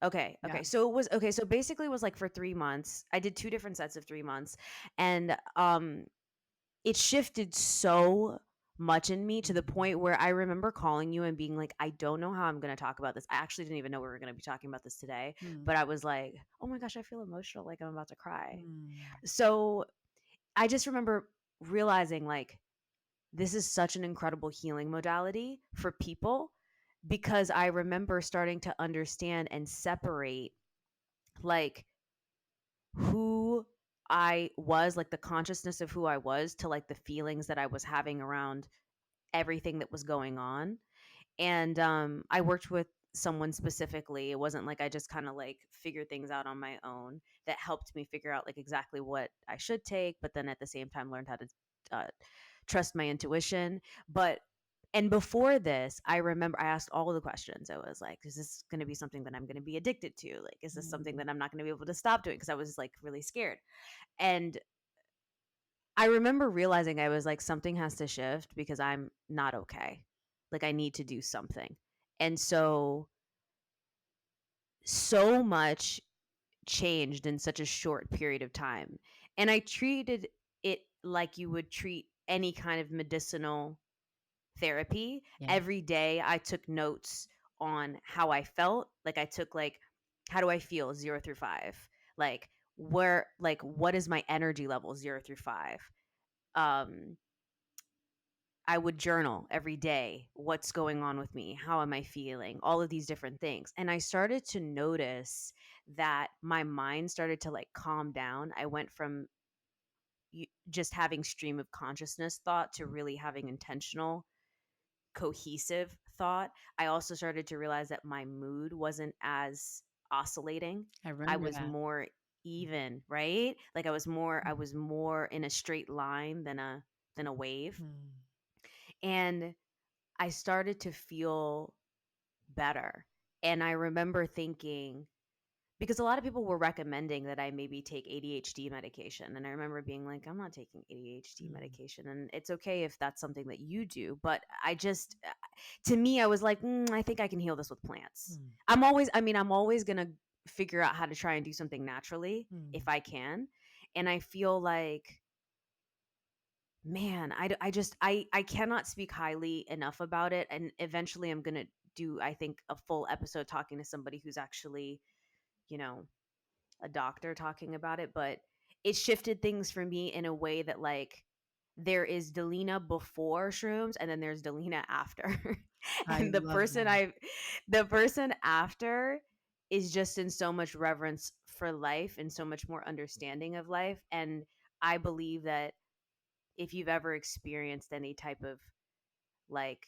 Okay, Yeah. okay. So it was okay, so basically it was like for 3 months. I did 2 different sets of 3 months, and, it shifted so much in me to the point where I remember calling you and being like, "I don't know how I'm gonna talk about this." I actually didn't even know we were gonna be talking about this today, Mm. but I was like, "Oh my gosh, I feel emotional, like I'm about to cry." Mm. So, I just remember realizing, like, this is such an incredible healing modality for people because I remember starting to understand and separate, like, who I was, like the consciousness of who I was to like the feelings that I was having around everything that was going on. And I worked with someone specifically. It wasn't like I just kind of like figured things out on my own, that helped me figure out like exactly what I should take, but then at the same time learned how to uh, trust my intuition. But and before this, I remember I asked all the questions. I was like, is this going to be something that I'm going to be addicted to? Like, is this something Mm. that I'm not going to be able to stop doing? Because I was like really scared. And I remember realizing I was like, something has to shift because I'm not okay. Like, I need to do something. And so much changed in such a short period of time. And I treated it like you would treat any kind of medicinal therapy. Yeah. Every day I took notes on how I felt. Like I took like, how do I feel 0 through 5? Like where like what is my energy level 0 through 5? Um I would journal every day. What's going on with me? How am I feeling? All of these different things. And I started to notice that my mind started to like calm down. I went from just having stream of consciousness thought to really having intentional cohesive thought. I also started to realize that my mood wasn't as oscillating. I I remember was that. more even, right? Like I was more in a straight line than a wave. Mm. And I started to feel better. And I remember thinking, because a lot of people were recommending that I maybe take ADHD medication. And I remember being like, I'm not taking ADHD Mm. medication. And it's okay if that's something that you do. But I just, to me, I was like, I think I can heal this with plants. Mm. I'm always going to figure out how to try and do something naturally if Mm. I can. And I feel like, man, I cannot speak highly enough about it. And eventually I'm going to do, I think, a full episode talking to somebody who's actually, you know, a doctor talking about it, but it shifted things for me in a way that like there is Delina before shrooms and then there's Delina after. I And love that. the person after is just in so much reverence for life and so much more understanding of life. And I believe that if you've ever experienced any type of like,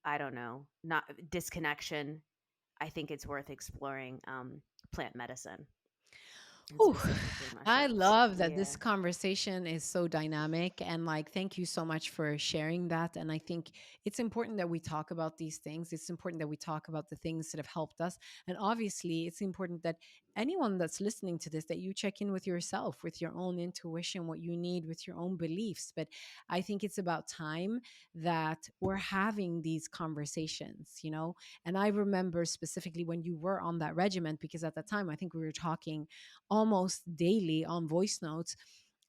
I don't know, not disconnection, I think it's worth exploring plant medicine and Ooh, specifically I mushrooms. love that this Yeah. conversation is so dynamic, and like thank you so much for sharing that. And I think it's important that we talk about these things. It's important that we talk about the things that have helped us. And obviously, it's important that anyone that's listening to this, that you check in with yourself, with your own intuition, what you need, with your own beliefs. But I think it's about time that we're having these conversations, you know? And I remember specifically when you were on that regiment, because at the time I think we were talking almost daily on voice notes.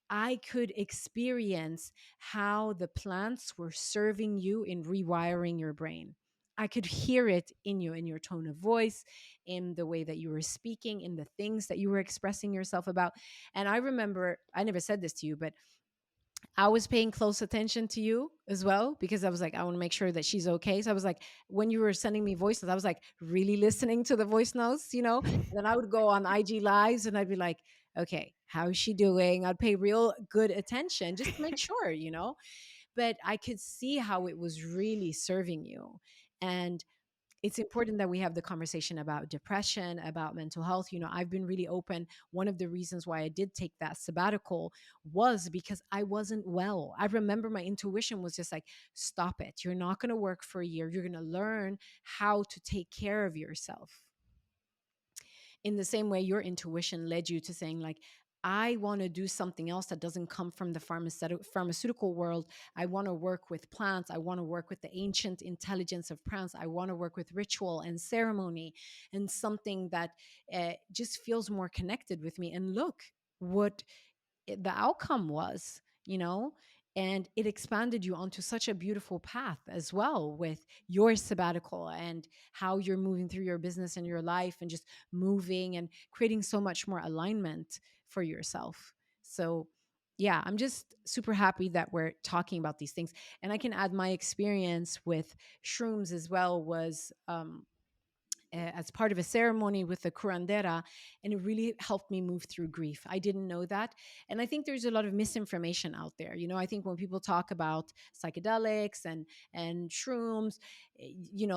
I could experience how the plants were serving you in rewiring your brain. I could hear it in you, in your tone of voice, in the way that you were speaking, in the things that you were expressing yourself about. And I remember, I never said this to you, but I was paying close attention to you as well, because I was like, I want to make sure that she's okay. So I was like, when you were sending me voice notes, I was like really listening to the voice notes, And then I would go on IG lives and I'd be like, okay, how is she doing? I'd pay real good attention just to make sure. But I could see how it was really serving you. And it's important that we have the conversation about depression, about mental health. I've been really open. One of the reasons why I did take that sabbatical was because I wasn't well. I remember my intuition was just like, stop it. You're not going to work for a year. You're going to learn how to take care of yourself, in the same way your intuition led you to saying, like, I want to do something else that doesn't come from the pharmaceutical world. I want to work with plants. I want to work with the ancient intelligence of plants. I want to work with ritual and ceremony, and something that just feels more connected with me. And look what the outcome was. And it expanded you onto such a beautiful path as well, with your sabbatical and how you're moving through your business and your life, and just moving and creating so much more alignment for yourself. So yeah, I'm just super happy that we're talking about these things. And I can add my experience with shrooms as well. Was as part of a ceremony with the curandera, and it really helped me move through grief. I didn't know that. And I think there's a lot of misinformation out there. I think when people talk about psychedelics and shrooms,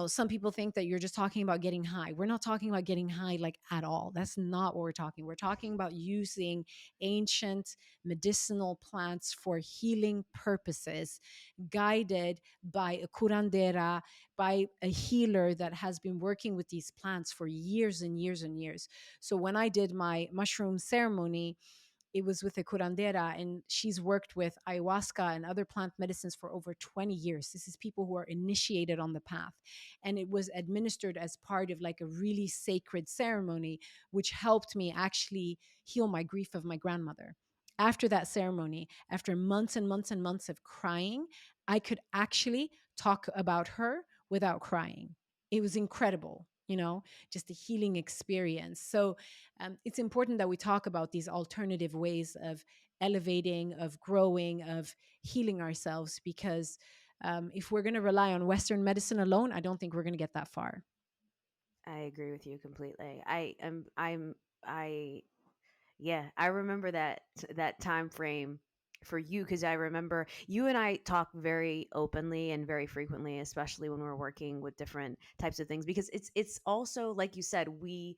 some people think that you're just talking about getting high. We're not talking about getting high, like, at all. That's not what we're talking about using ancient medicinal plants for healing purposes, guided by a curandera, by a healer that has been working with these plants for years and years and years. So when I did my mushroom ceremony, it was with a curandera, and she's worked with ayahuasca and other plant medicines for over 20 years. This is people who are initiated on the path. And it was administered as part of like a really sacred ceremony, which helped me actually heal my grief of my grandmother. After that ceremony, after months and months and months of crying, I could actually talk about her without crying. It was incredible, just a healing experience. So it's important that we talk about these alternative ways of elevating, of growing, of healing ourselves, because if we're going to rely on Western medicine alone, I don't think we're going to get that far. I agree with you completely. I Yeah, I remember that time frame for you, because I remember you and I talk very openly and very frequently, especially when we're working with different types of things, because it's also like you said, we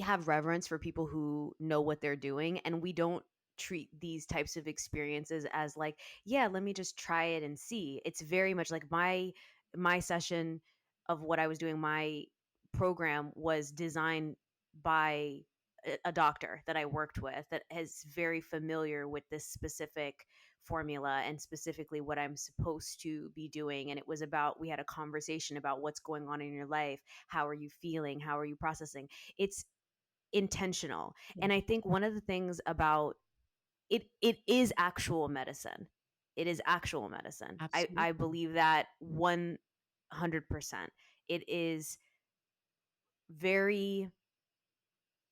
have reverence for people who know what they're doing, and we don't treat these types of experiences as like, yeah, let me just try it and see. It's very much like my session of what I was doing. My program was designed by a doctor that I worked with that is very familiar with this specific formula and specifically what I'm supposed to be doing. And it was about, we had a conversation about what's going on in your life. How are you feeling? How are you processing? It's intentional. Yeah, And I think one of the things about it is actual medicine. It is actual medicine. I absolutely. believe that 100%. It is very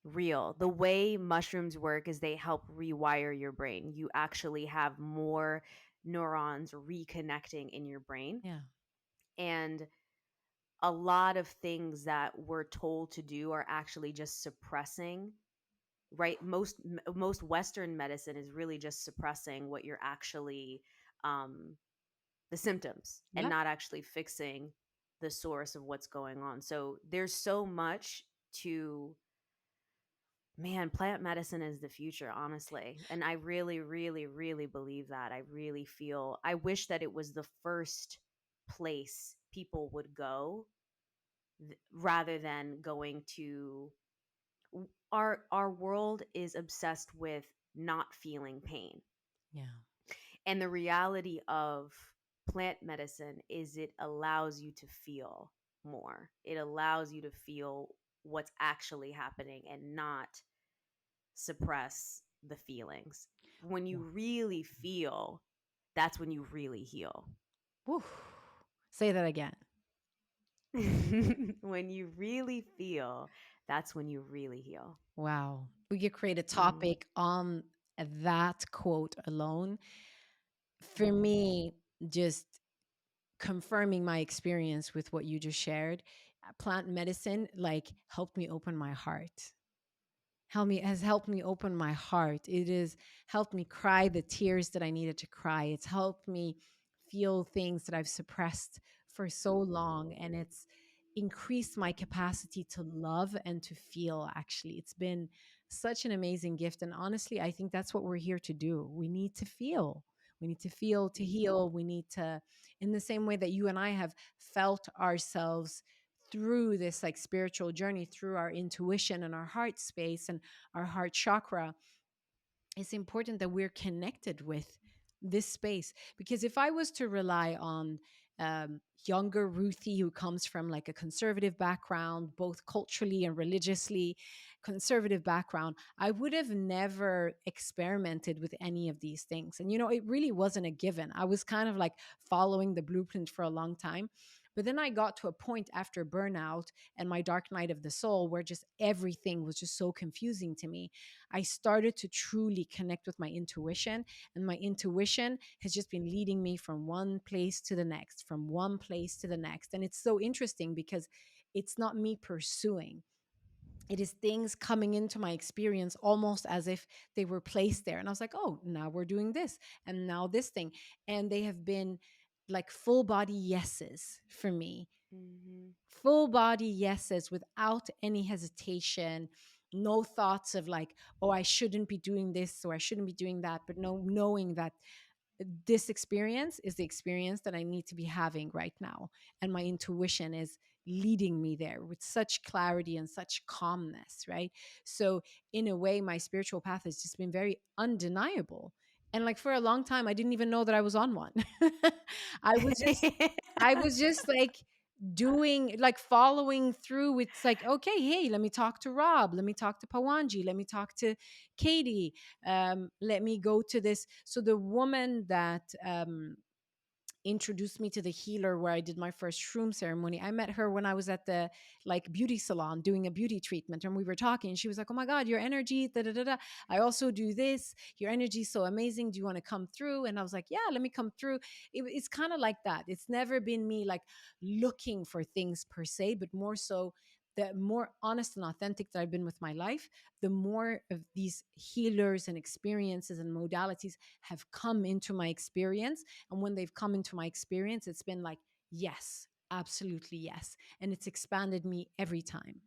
real. The way mushrooms work is they help rewire your brain. You actually have more neurons reconnecting in your brain. Yeah, And a lot of things that we're told to do are actually just suppressing, right? Most Western medicine is really just suppressing what you're actually, the symptoms, and yeah, not actually fixing the source of what's going on. So there's so much to, man, plant medicine is the future, honestly. And I really, really, really believe that. I really feel, I wish that it was the first place people would go, rather than going to, our world is obsessed with not feeling pain. yeah, And the reality of plant medicine is it allows you to feel more. It allows you to feel what's actually happening and not suppress the feelings. When you yeah. really feel, that's when you really heal. Woo. Say that again. When you really feel, that's when you really heal. Wow. We could create a Mm. topic on that quote alone. For me, just confirming my experience with what you just shared, plant medicine like helped me open my heart. Has helped me open my heart. It has helped me cry the tears that I needed to cry. It's helped me feel things that I've suppressed for so long, and it's increased my capacity to love and to feel. Actually, it's been such an amazing gift, and honestly, I think that's what we're here to do. We need to feel. We need to feel to heal. We need to, in the same way that you and I have felt ourselves through this like spiritual journey, through our intuition and our heart space and our heart chakra, it's important that we're connected with this space. Because if I was to rely on younger Ruthie, who comes from like a conservative background, both culturally and religiously conservative background, I would have never experimented with any of these things. And, you know, it really wasn't a given. I was kind of like following the blueprint for a long time. But then I got to a point after burnout and my dark night of the soul where just everything was just so confusing to me. I started to truly connect with my intuition, and my intuition has just been leading me from one place to the next, from one place to the next. And it's so interesting because it's not me pursuing. It is things coming into my experience almost as if they were placed there. And I was like, oh, now we're doing this and now this thing. And they have been like full body yeses for me, Mhm. full body yeses without any hesitation, no thoughts of like, oh, I shouldn't be doing this or I shouldn't be doing that, but no, knowing that this experience is the experience that I need to be having right now. And my intuition is leading me there with such clarity and such calmness, right? So, in a way, my spiritual path has just been very undeniable. And like for a long time, I didn't even know that I was on one. I was just, I was just like doing, like following through. It's like, okay, hey, let me talk to Rob. Let me talk to Pawanji. Let me talk to Katie. Let me go to this. So the woman that introduced me to the healer where I did my first shroom ceremony. I met her when I was at the like beauty salon doing a beauty treatment, and we were talking. And she was like, "Oh my God, your energy, da da da da. I also do this. Your energy is so amazing. Do you want to come through?" And I was like, "Yeah, let me come through." It's kind of like that. It's never been me like looking for things per se, but more so the more honest and authentic that I've been with my life, the more of these healers and experiences and modalities have come into my experience. And when they've come into my experience, it's been like, yes, absolutely yes. And it's expanded me every time.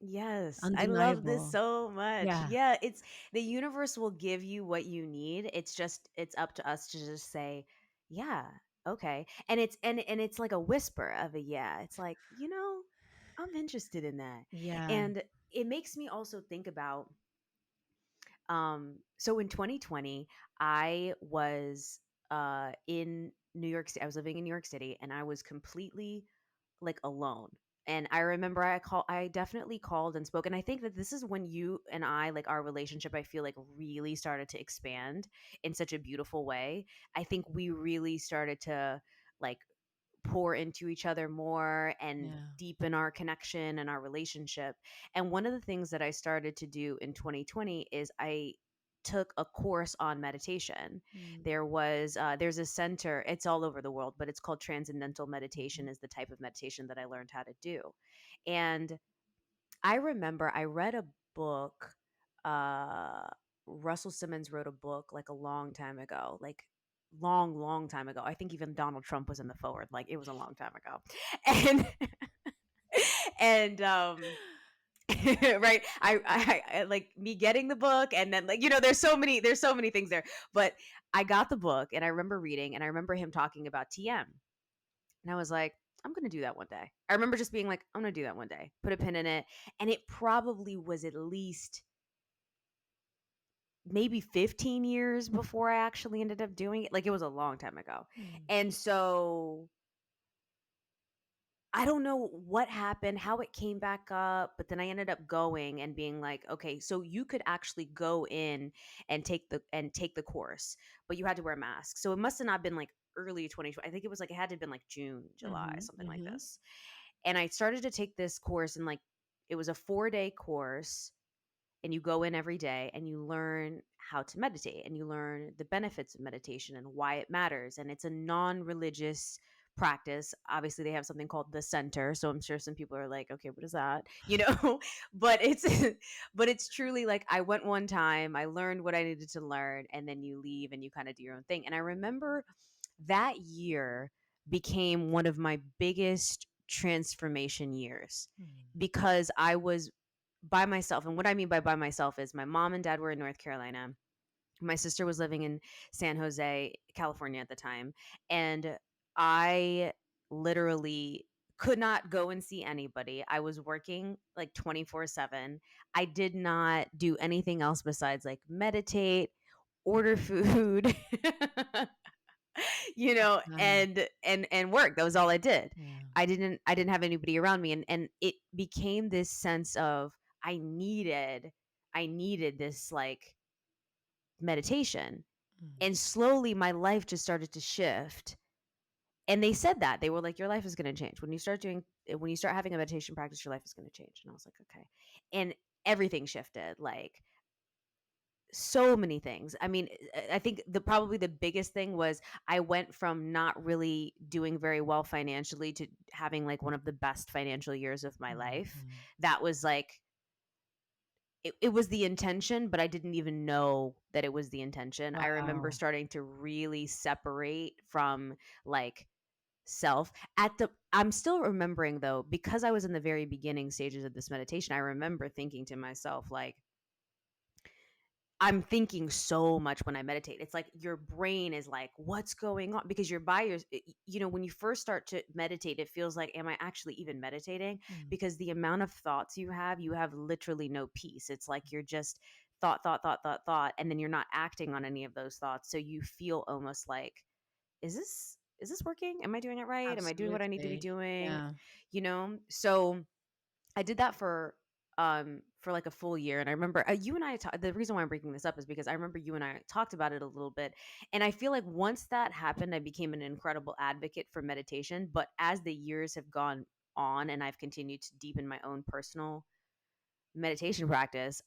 Yes, I love this Undeniable. so much. Yeah. Yeah, it's the universe will give you what you need. It's up to us to just say, "Yeah, okay." And it's like a whisper of a yeah. It's like, I'm interested in that. Yeah. And it makes me also think about so in 2020, I was in New York City. I was living in New York City and I was completely like alone. And I remember I definitely called and spoke. And I think that this is when you and I, like our relationship, I feel like really started to expand in such a beautiful way. I think we really started to like pour into each other more and Yeah. deepen our connection and our relationship. And one of the things that I started to do in 2020 is I took a course on meditation. Mm. There's a center, it's all over the world, but it's called transcendental meditation Mhm. is the type of meditation that I learned how to do. And I remember I read a book. Russell Simmons wrote a book like a long time ago, like long time ago. I think even Donald Trump was in the forward. Like it was a long time ago, and and right. I like me getting the book, and then like there's so many things there. But I got the book, and I remember reading, and I remember him talking about TM, and I was like, I'm going to do that one day. I remember just being like, I'm going to do that one day, put a pin in it. And it probably was at least maybe 15 years before I actually ended up doing it. Like it was a long time ago. Mm. And so I don't know what happened, how it came back up, but then I ended up going and being like, okay, so you could actually go in and take the course, but you had to wear a mask. So it must have not been like early 2020. I think it was like it had to have been like June, July, Mhm, something like mhm. this. And I started to take this course, and like it was a 4-day course, and you go in every day and you learn how to meditate, and you learn the benefits of meditation and why it matters, and it's a non-religious practice. Obviously they have something called the center, so I'm sure some people are like, okay, what is that, but it's but it's truly like, I went one time, I learned what I needed to learn, and then you leave and you kind of do your own thing. And I remember that year became one of my biggest transformation years, Mm, because I was by myself. And what I mean by myself is my mom and dad were in North Carolina. My sister was living in San Jose, California at the time. And I literally could not go and see anybody. I was working like 24/7. I did not do anything else besides like meditate, order food, uh, and work. That was all I did. yeah. I didn't have anybody around me, and it became this sense of I needed this like meditation. Mm, And slowly my life just started to shift. And they said that. They were like, your life is going to change when you start having a meditation practice, your life is going to change. And I was like, okay. And everything shifted. Like, so many things. I mean, I think probably the biggest thing was I went from not really doing very well financially to having like one of the best financial years of my mm, life. mm. That was like, it was the intention, but I didn't even know that it was the intention. I remember Wow. starting to really separate from like self at the I'm still remembering though, because I was in the very beginning stages of this meditation. I remember thinking to myself like, I'm thinking so much when I meditate. It's like your brain is like, what's going on? Because you're by your, when you first start to meditate, it feels like, am I actually even meditating? Mm, Because the amount of thoughts you have literally no peace. It's like you're just thought, thought, thought, thought, thought, and then you're not acting on any of those thoughts. So you feel almost like, is this working? Am I doing it right? Am I doing what I need to be absolutely. doing? Yeah. So I did that for like a full year. And I remember you and the reason why I'm bringing this up is because I remember you and I talked about it a little bit. And I feel like once that happened, I became an incredible advocate for meditation. But as the years have gone on and I've continued to deepen my own personal meditation practice,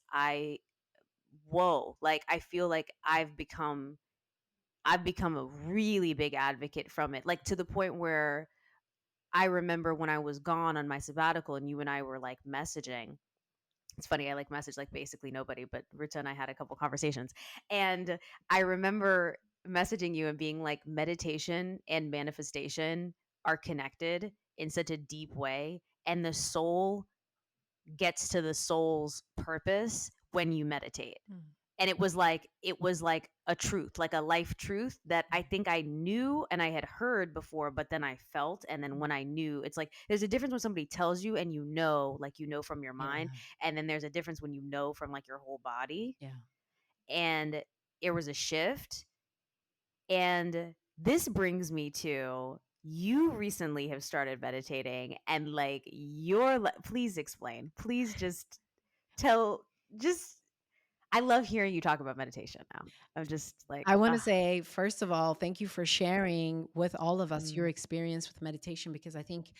like I feel like I've become a really big advocate from it. Like to the point where I remember when I was gone on my sabbatical and you and I were like messaging. It's funny, I like message like basically nobody, but Rita and I had a couple conversations. And I remember messaging you and being like, meditation and manifestation are connected in such a deep way. And the soul gets to the soul's purpose when you meditate. Mm, And it was like a truth, like a life truth that I think I knew and I had heard before, but then I felt. And then mm. when I knew, it's like there's a difference when somebody tells you and like from your mind. Yeah. And then there's a difference when from like your whole body. Yeah. And it was a shift. And this brings me to, you recently have started meditating, and like please explain. Please just tell, just I love hearing you talk about meditation now. I'm just like, I want to say, first of all, thank you for sharing with all of us your mm, experience with meditation, because I think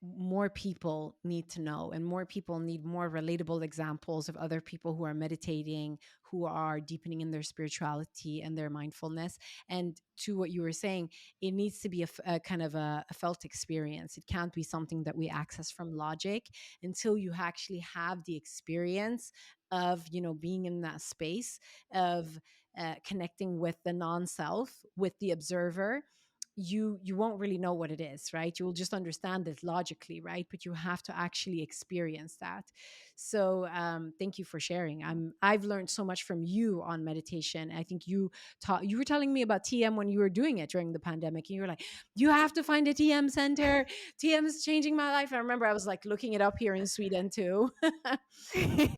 more people need to know, and more people need more relatable examples of other people who are meditating, who are deepening in their spirituality and their mindfulness. And to what you were saying, it needs to be a kind of a felt experience. It can't be something that we access from logic until you actually have the experience of being in that space of connecting with the non-self, with the observer. You won't really know what it is, right? You will just understand it logically, right? But you have to actually experience that. So thank you for sharing. I've learned so much from you on meditation. I think you were telling me about TM when you were doing it during the pandemic, and you were like, you have to find a TM center. TM is changing my life. I remember I was like looking it up here in Sweden too. mm.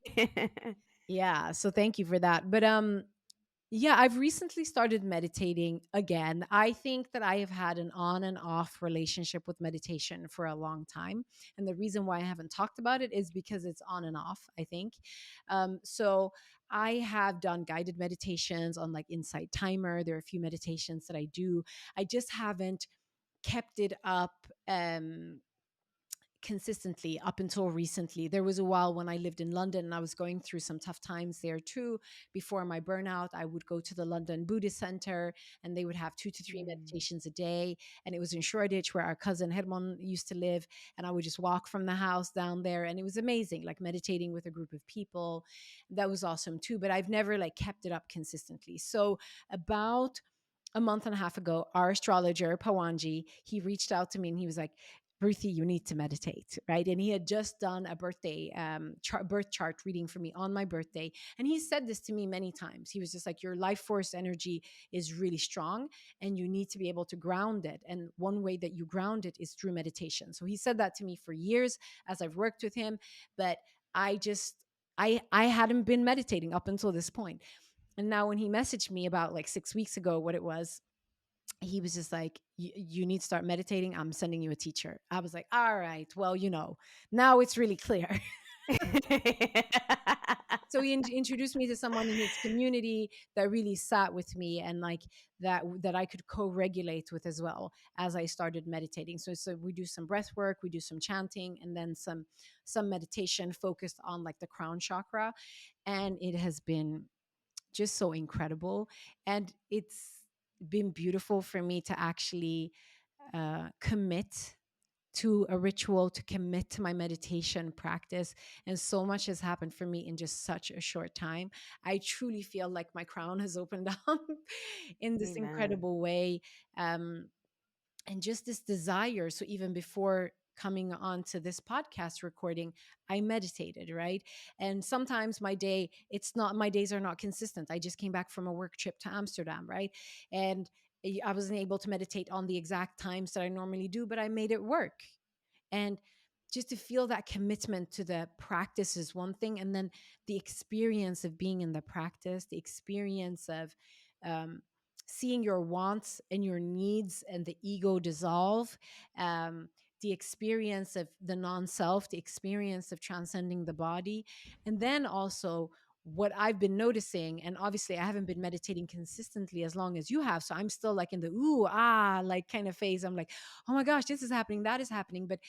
Yeah, so thank you for that. But Yeah, I've recently started meditating again. I think that I have had an on and off relationship with meditation for a long time. And the reason why I haven't talked about it is because it's on and off, I think. So I have done guided meditations on like Insight Timer. There are a few meditations that I do. I just haven't kept it up. Consistently up until recently. There was a while when I lived in London and I was going through some tough times there too. Before my burnout, I would go to the London Buddhist Center and they would have 2 to 3 Mm. meditations a day. And it was in Shoreditch where our cousin Herman used to live. And I would just walk from the house down there. And it was amazing, like meditating with a group of people. That was awesome too. But I've never like kept it up consistently. So about a month and a half ago, our astrologer, Pawanji, he reached out to me and he was like, Ruthie, you need to meditate, right? And he had just done a birthday birth chart reading for me on my birthday. And he said this to me many times. He was just like, your life force energy is really strong and you need to be able to ground it. And one way that you ground it is through meditation. So he said that to me for years as I've worked with him. But I just, I hadn't been meditating up until this point. And now when he messaged me about like 6 weeks ago, what it was, he was just like, you need to start meditating. I'm sending you a teacher. I was like, all right, well, now it's really clear. So he introduced me to someone in his community that really sat with me and like that I could co-regulate with as well as I started meditating. So we do some breath work, we do some chanting, and then some meditation focused on like the crown chakra. And it has been just so incredible. And it's been beautiful for me to actually commit to a ritual, to commit to my meditation practice. And so much has happened for me in just such a short time. I truly feel like my crown has opened up in this Amen. incredible way. Um, and just this desire. So even before coming on to this podcast recording, I meditated, right? And sometimes my days are not consistent. I just came back from a work trip to Amsterdam, right? And I wasn't able to meditate on the exact times that I normally do, but I made it work. And just to feel that commitment to the practice is one thing. And then the experience of being in the practice, the experience of um, seeing your wants and your needs and the ego dissolve, um, the experience of the non self, the experience of transcending the body. And then also, what I've been noticing, and obviously I haven't been meditating consistently as long as you have. So I'm still like in the ooh, ah, like kind of phase. I'm like, oh my gosh, this is happening, that is happening. But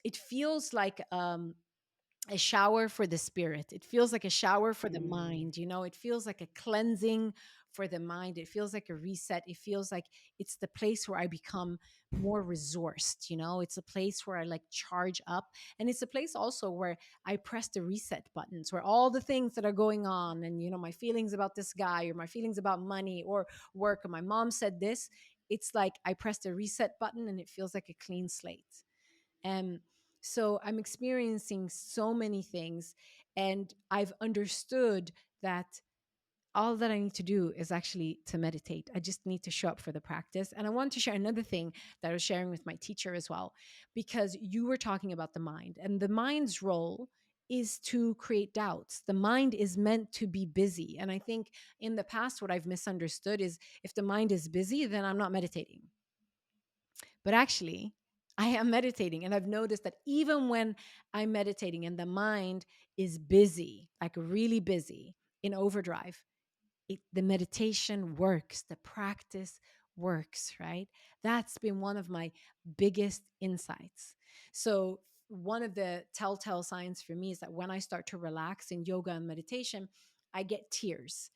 it feels like a shower for the spirit. It feels like a shower for the Mm. mind. It feels like a cleansing for the mind. It feels like a reset. It feels like it's the place where I become more resourced. It's a place where I like charge up. And it's a place also where I press the reset buttons, where all the things that are going on and, my feelings about this guy or my feelings about money or work or my mom said this, it's like I press the reset button and it feels like a clean slate. Um, so I'm experiencing so many things, and I've understood that all that I need to do is actually to meditate. I just need to show up for the practice. And I want to share another thing that I was sharing with my teacher as well, because you were talking about the mind, and the mind's role is to create doubts. The mind is meant to be busy. And I think in the past, what I've misunderstood is if the mind is busy, then I'm not meditating. But actually, I am meditating. And I've noticed that even when I'm meditating and the mind is busy, like really busy in overdrive, the meditation works, the practice works, right? That's been one of my biggest insights. So, one of the telltale signs for me is that when I start to relax in yoga and meditation, I get tears.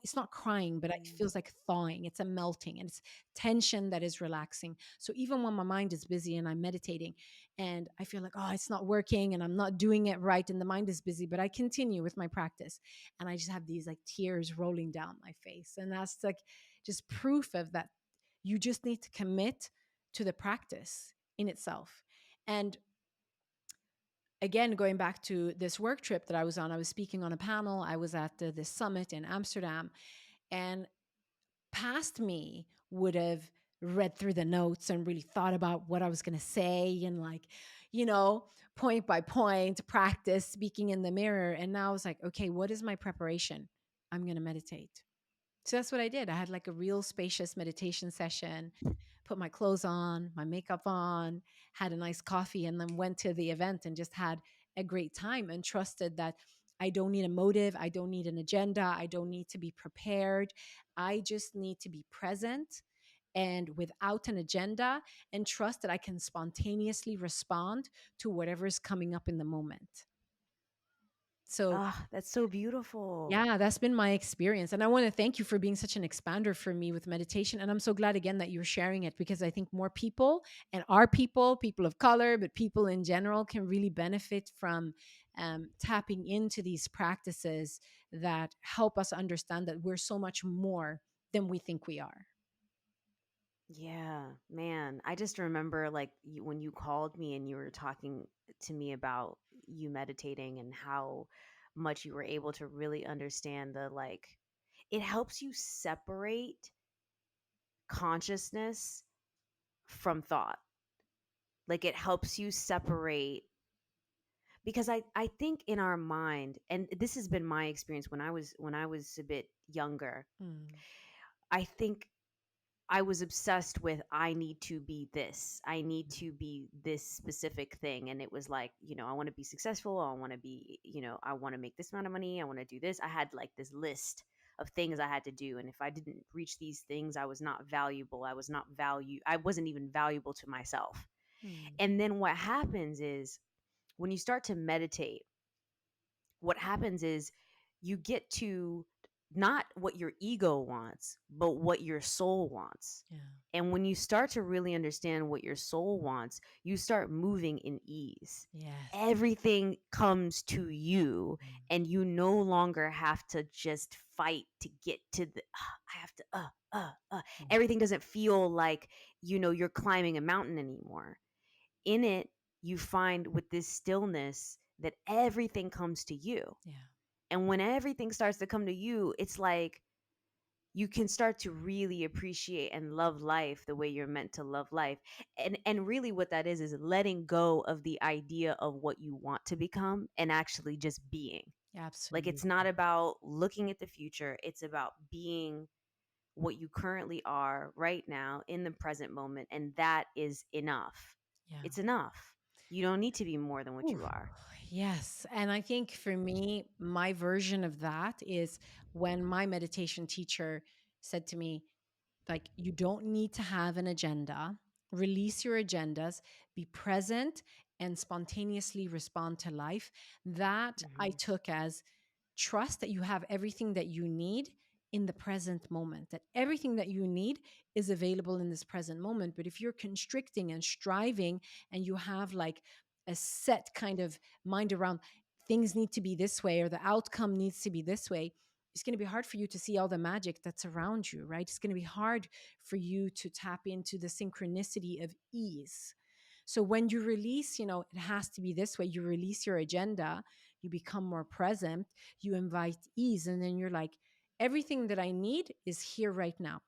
It's not crying, but it Mm. feels like thawing. It's a melting and it's tension that is relaxing. So, even when my mind is busy and I'm meditating and I feel like, oh, it's not working and I'm not doing it right and the mind is busy, but I continue with my practice and I just have these like tears rolling down my face. And that's like just proof of that. You just need to commit to the practice in itself. And again, going back to this work trip that I was on, I was speaking on a panel. I was at this summit in Amsterdam, and past me would have read through the notes and really thought about what I was going to say and like, point by point, practice speaking in the mirror. And now I was like, okay, what is my preparation? I'm going to meditate. So that's what I did. I had like a real spacious meditation session, put my clothes on, my makeup on, had a nice coffee, and then went to the event and just had a great time and trusted that I don't need a motive. I don't need an agenda. I don't need to be prepared. I just need to be present and without an agenda, and trust that I can spontaneously respond to whatever is coming up in the moment. So, Ah, that's so beautiful. yeah, that's been my experience. And I want to thank you for being such an expander for me with meditation. And I'm so glad again that you're sharing it, because I think more people, and our people, people of color, but people in general, can really benefit from tapping into these practices that help us understand that we're so much more than we think we are. Yeah, man. I just remember like when you called me and you were talking to me about you meditating and how much you were able to really understand the like it helps you separate consciousness from thought. Like it helps you separate because I think in our mind, and this has been my experience when I was a bit younger, Mm, I think I was obsessed with I need to be this. I need to be this specific thing. And it was like, you know, I want to be successful. I want to be, you know, I want to make this amount of money. I want to do this. I had like this list of things I had to do. And if I didn't reach these things, I was not valuable. I was not value. I wasn't even valuable to myself. mm, And then what happens is when you start to meditate, what happens is you get to not what your ego wants, but what your soul wants. yeah. And when you start to really understand what your soul wants, you start moving in ease. Yes. Everything comes to you, Mm, and you no longer have to just fight to get to the, I have to, mm, Everything doesn't feel like, you know, you're climbing a mountain anymore. In it, you find with this stillness that everything comes to you. yeah. And when everything starts to come to you, it's like you can start to really appreciate and love life the way you're meant to love life. And really what that is letting go of the idea of what you want to become and actually just being. Like it's not Absolutely. about looking at the future, it's about being what you currently are right now in the present moment, and that is enough. Yeah. It's enough. You don't need to be more than what Ooh, you are. yes. And I think for me, my version of that is when my meditation teacher said to me, like, you don't need to have an agenda, release your agendas, be present, and spontaneously respond to life. That I Mhm. took as trust that you have everything that you need in the present moment, that everything that you need is available in this present moment. But if you're constricting and striving, and you have like a set kind of mind around things need to be this way, or the outcome needs to be this way, it's going to be hard for you to see all the magic that's around you, right? It's going to be hard for you to tap into the synchronicity of ease. So when you release, it has to be this way, you release your agenda, you become more present, you invite ease, and then you're like, everything that I need is here right now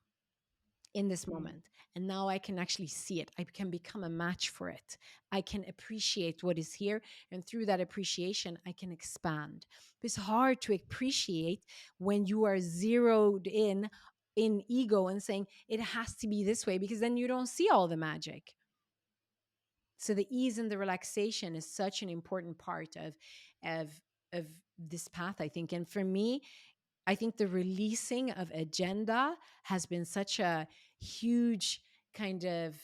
in this Mhm. moment. And now I can actually see it. I can become a match for it. I can appreciate what is here. And through that appreciation, I can expand. It's hard to appreciate when you are zeroed in ego and saying it has to be this way, because then you don't see all the magic. So the ease and the relaxation is such an important part of of this path, I think. And for me, I think the releasing of agenda has been such a huge kind of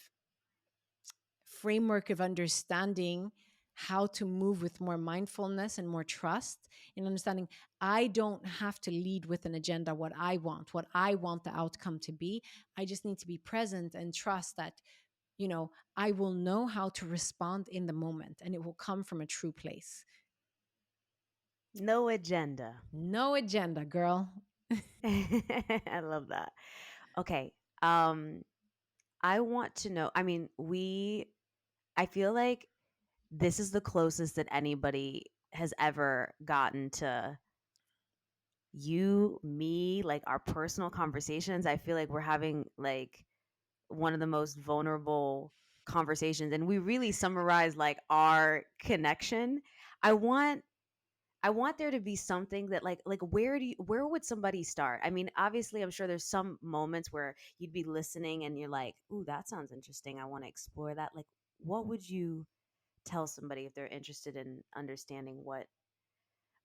framework of understanding how to move with more mindfulness and more trust in understanding I don't have to lead with an agenda what I want the outcome to be. I just need to be present and trust that, I will know how to respond in the moment, and it will come from a true place. No agenda. No agenda, girl. I love that. Okay. I want to know, I mean, I feel like this is the closest that anybody has ever gotten to you, me, like our personal conversations. I feel like we're having like one of the most vulnerable conversations, and we really summarize like our connection. I want I want there to be something that like where would somebody start? I mean, obviously I'm sure there's some moments where you'd be listening and you're like, "Ooh, that sounds interesting. I want to explore that." Like what would you tell somebody if they're interested in understanding what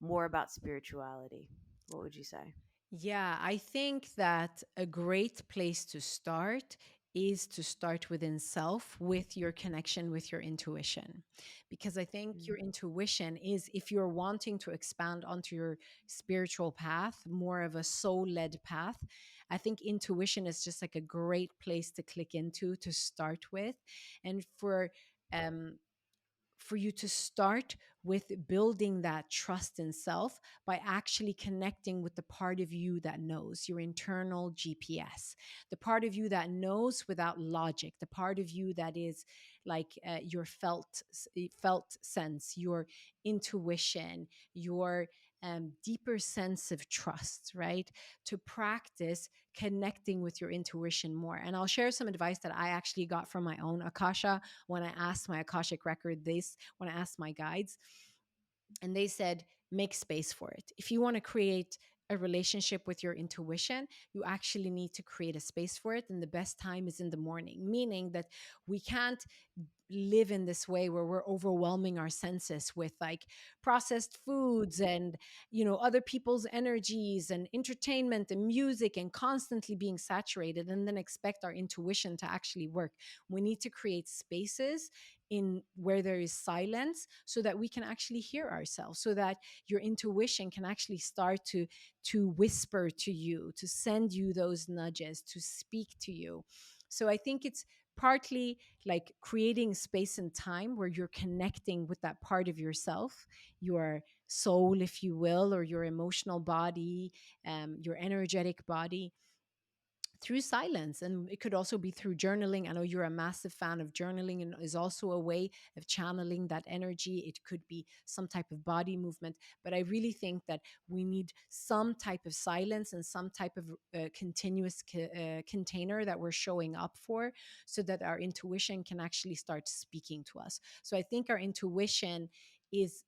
more about spirituality? What would you say? Yeah, I think that a great place to start is to start within self with your connection with your intuition. Because I think your Mm. intuition is, if you're wanting to expand onto your spiritual path, more of a soul led path, I think intuition is just like a great place to click into to start with. And um, for you to start with building that trust in self by actually connecting with the part of you that knows, your internal GPS, the part of you that knows without logic, the part of you that is like your felt sense, your intuition, your deeper sense of trust, right? To practice connecting with your intuition more. And I'll share some advice that I actually got from my own Akasha when I asked my Akashic record this, when I asked my guides, and they said, make space for it. If you want to create a relationship with your intuition, you actually need to create a space for it. And the best time is in the morning, meaning that we can't live in this way where we're overwhelming our senses with like processed foods and other people's energies and entertainment and music and constantly being saturated and then expect our intuition to actually work. We need to create spaces in where there is silence so that we can actually hear ourselves, so that your intuition can actually start to whisper to you, to send you those nudges, to speak to you. So I think it's partly like creating space and time where you're connecting with that part of yourself, your soul, if you will, or your emotional body, your energetic body, through silence. And it could also be through journaling. I know you're a massive fan of journaling, and is also a way of channeling that energy. It could be some type of body movement, but I really think that we need some type of silence and some type of continuous container that we're showing up for, so that our intuition can actually start speaking to us. So I think our intuition is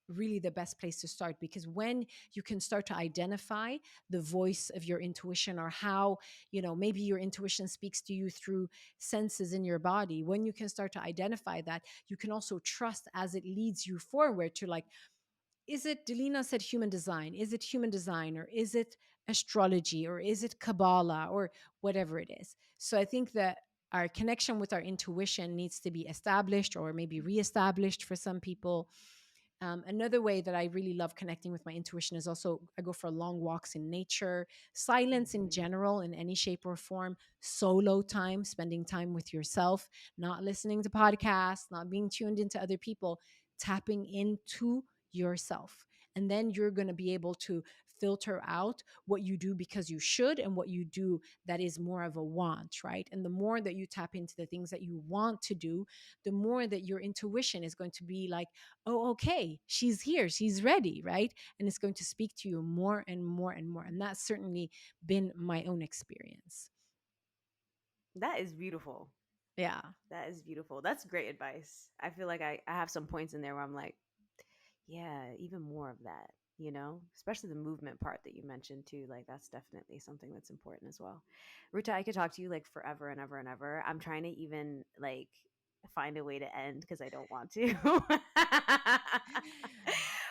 really the best place to start, because when you can start to identify the voice of your intuition, or how, maybe your intuition speaks to you through senses in your body, when you can start to identify that, you can also trust as it leads you forward to like, is it, Delina said human design, is it human design, or is it astrology, or is it Kabbalah, or whatever it is. So I think that our connection with our intuition needs to be established, or maybe reestablished for some people. Another way that I really love connecting with my intuition is also, I go for long walks in nature, silence in Mhm. general, in any shape or form, solo time, spending time with yourself, not listening to podcasts, not being tuned into other people, tapping into yourself. And then you're going to be able to filter out what you do because you should, and what you do that is more of a want, right? And the more that you tap into the things that you want to do, the more that your intuition is going to be like, oh, okay, she's here, she's ready, right? And it's going to speak to you more and more and more. And that's certainly been my own experience. That is beautiful. Yeah. That is beautiful. That's great advice. I feel like I have some points in there where I'm like, yeah, even more of that, especially the movement part that you mentioned too. Like, that's definitely something that's important as well. Ruta, I could talk to you like forever and ever and ever. I'm trying to even like find a way to end because I don't want to.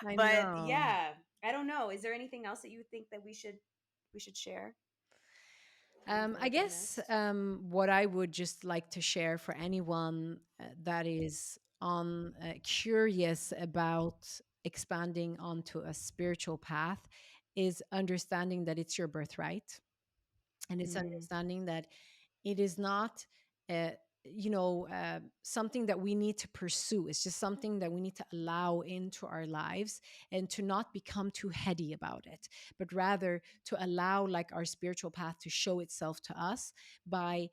I But know. yeah, I don't know. Is there anything else that you think that we should share? Do you feel I like we guess missed? what I would just like to share for anyone that is on curious about expanding onto a spiritual path is understanding that it's your birthright, and it's Mm, understanding that it is not uh, something that we need to pursue. It's just something that we need to allow into our lives, and to not become too heady about it, but rather to allow like our spiritual path to show itself to us by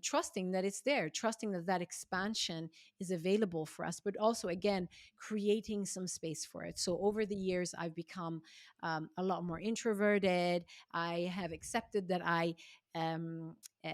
trusting that it's there, trusting that that expansion is available for us, but also again creating some space for it. So over the years I've become a lot more introverted. I have accepted that um, uh,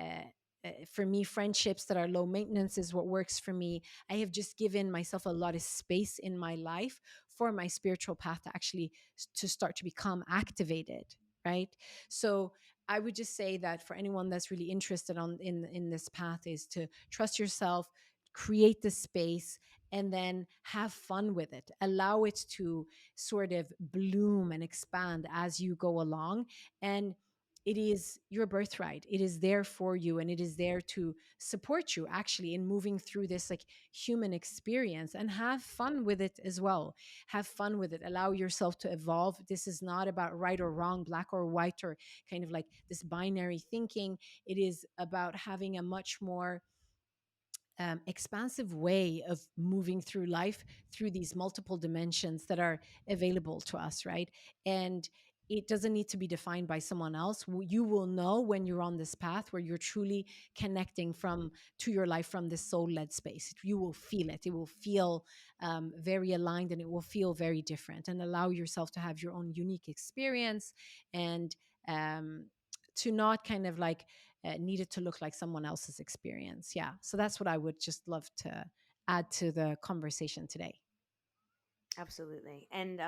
for me, friendships that are low maintenance is what works for me. I have just given myself a lot of space in my life for my spiritual path to actually to start to become activated, right? So I would just say that for anyone that's really interested in this path is to trust yourself, create the space, and then have fun with it. Allow it to sort of bloom and expand as you go along. And it is your birthright. It is there for you, and it is there to support you actually in moving through this like human experience, and have fun with it as well. Have fun with it. Allow yourself to evolve. This is not about right or wrong, black or white, or kind of like this binary thinking. It is about having a much more expansive way of moving through life, through these multiple dimensions that are available to us, right? And it doesn't need to be defined by someone else. You will know when you're on this path where you're truly connecting from to your life from this soul-led space. You will feel it. It will feel very aligned, and it will feel very different. And allow yourself to have your own unique experience, and to not kind of like need it to look like someone else's experience. Yeah. So that's what I would just love to add to the conversation today. Absolutely. And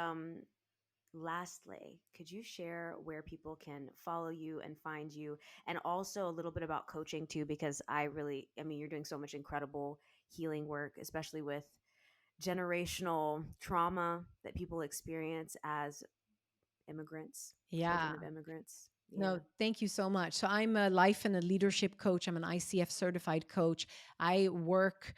lastly, could you share where people can follow you and find you, and also a little bit about coaching too? Because I mean, you're doing so much incredible healing work, especially with generational trauma that people experience as immigrants, children Yeah. of immigrants. No, Yeah. thank you so much. So I'm a life and a leadership coach. I'm an ICF certified coach. I work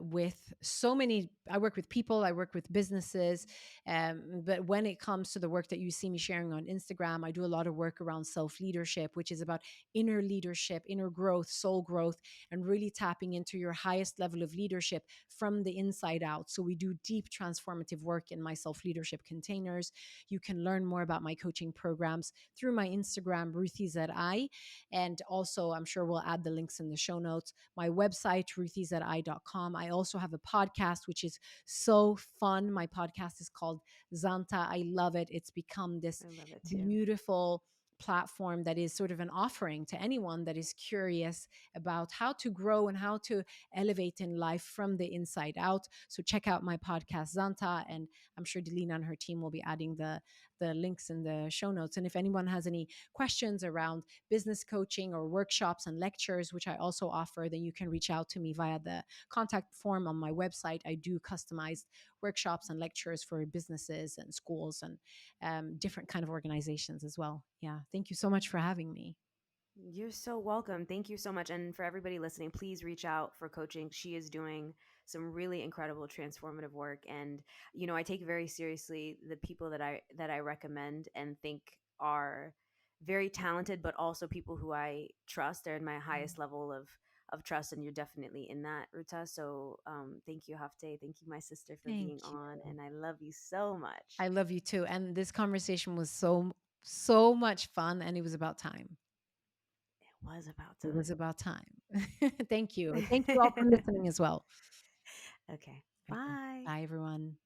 with so many. I work with people. I work with businesses. But when it comes to the work that you see me sharing on Instagram, I do a lot of work around self leadership, which is about inner leadership, inner growth, soul growth, and really tapping into your highest level of leadership from the inside out. So we do deep transformative work in my self leadership containers. You can learn more about my coaching programs through my Instagram, Ruthie Zerai. And also, I'm sure we'll add the links in the show notes. My website, ruthiezerai.com. I also have a podcast, which is so fun. My podcast is called Zanta. I love it. It's become this I love it too. beautiful platform that is sort of an offering to anyone that is curious about how to grow and how to elevate in life from the inside out. So check out my podcast Zanta, and I'm sure Delina and her team will be adding the links in the show notes. And if anyone has any questions around business coaching or workshops and lectures, which I also offer, then you can reach out to me via the contact form on my website. I do customized workshops and lectures for businesses and schools and different kind of organizations as well. Yeah. Thank you so much for having me. You're so welcome. Thank you so much. And for everybody listening, please reach out for coaching. She is doing some really incredible transformative work. And, you know, I take very seriously the people that I recommend and think are very talented, but also people who I trust. They're in my highest level of trust. And you're definitely in that, Ruta. So thank you, Hafte. Thank you, my sister, for being Thank you. on. And I love you so much. I love you too. And this conversation was so much fun, and it was about time. It was about It was time. about time. Thank you. Thank you all for listening as well. Okay. Okay. Bye. Bye, everyone.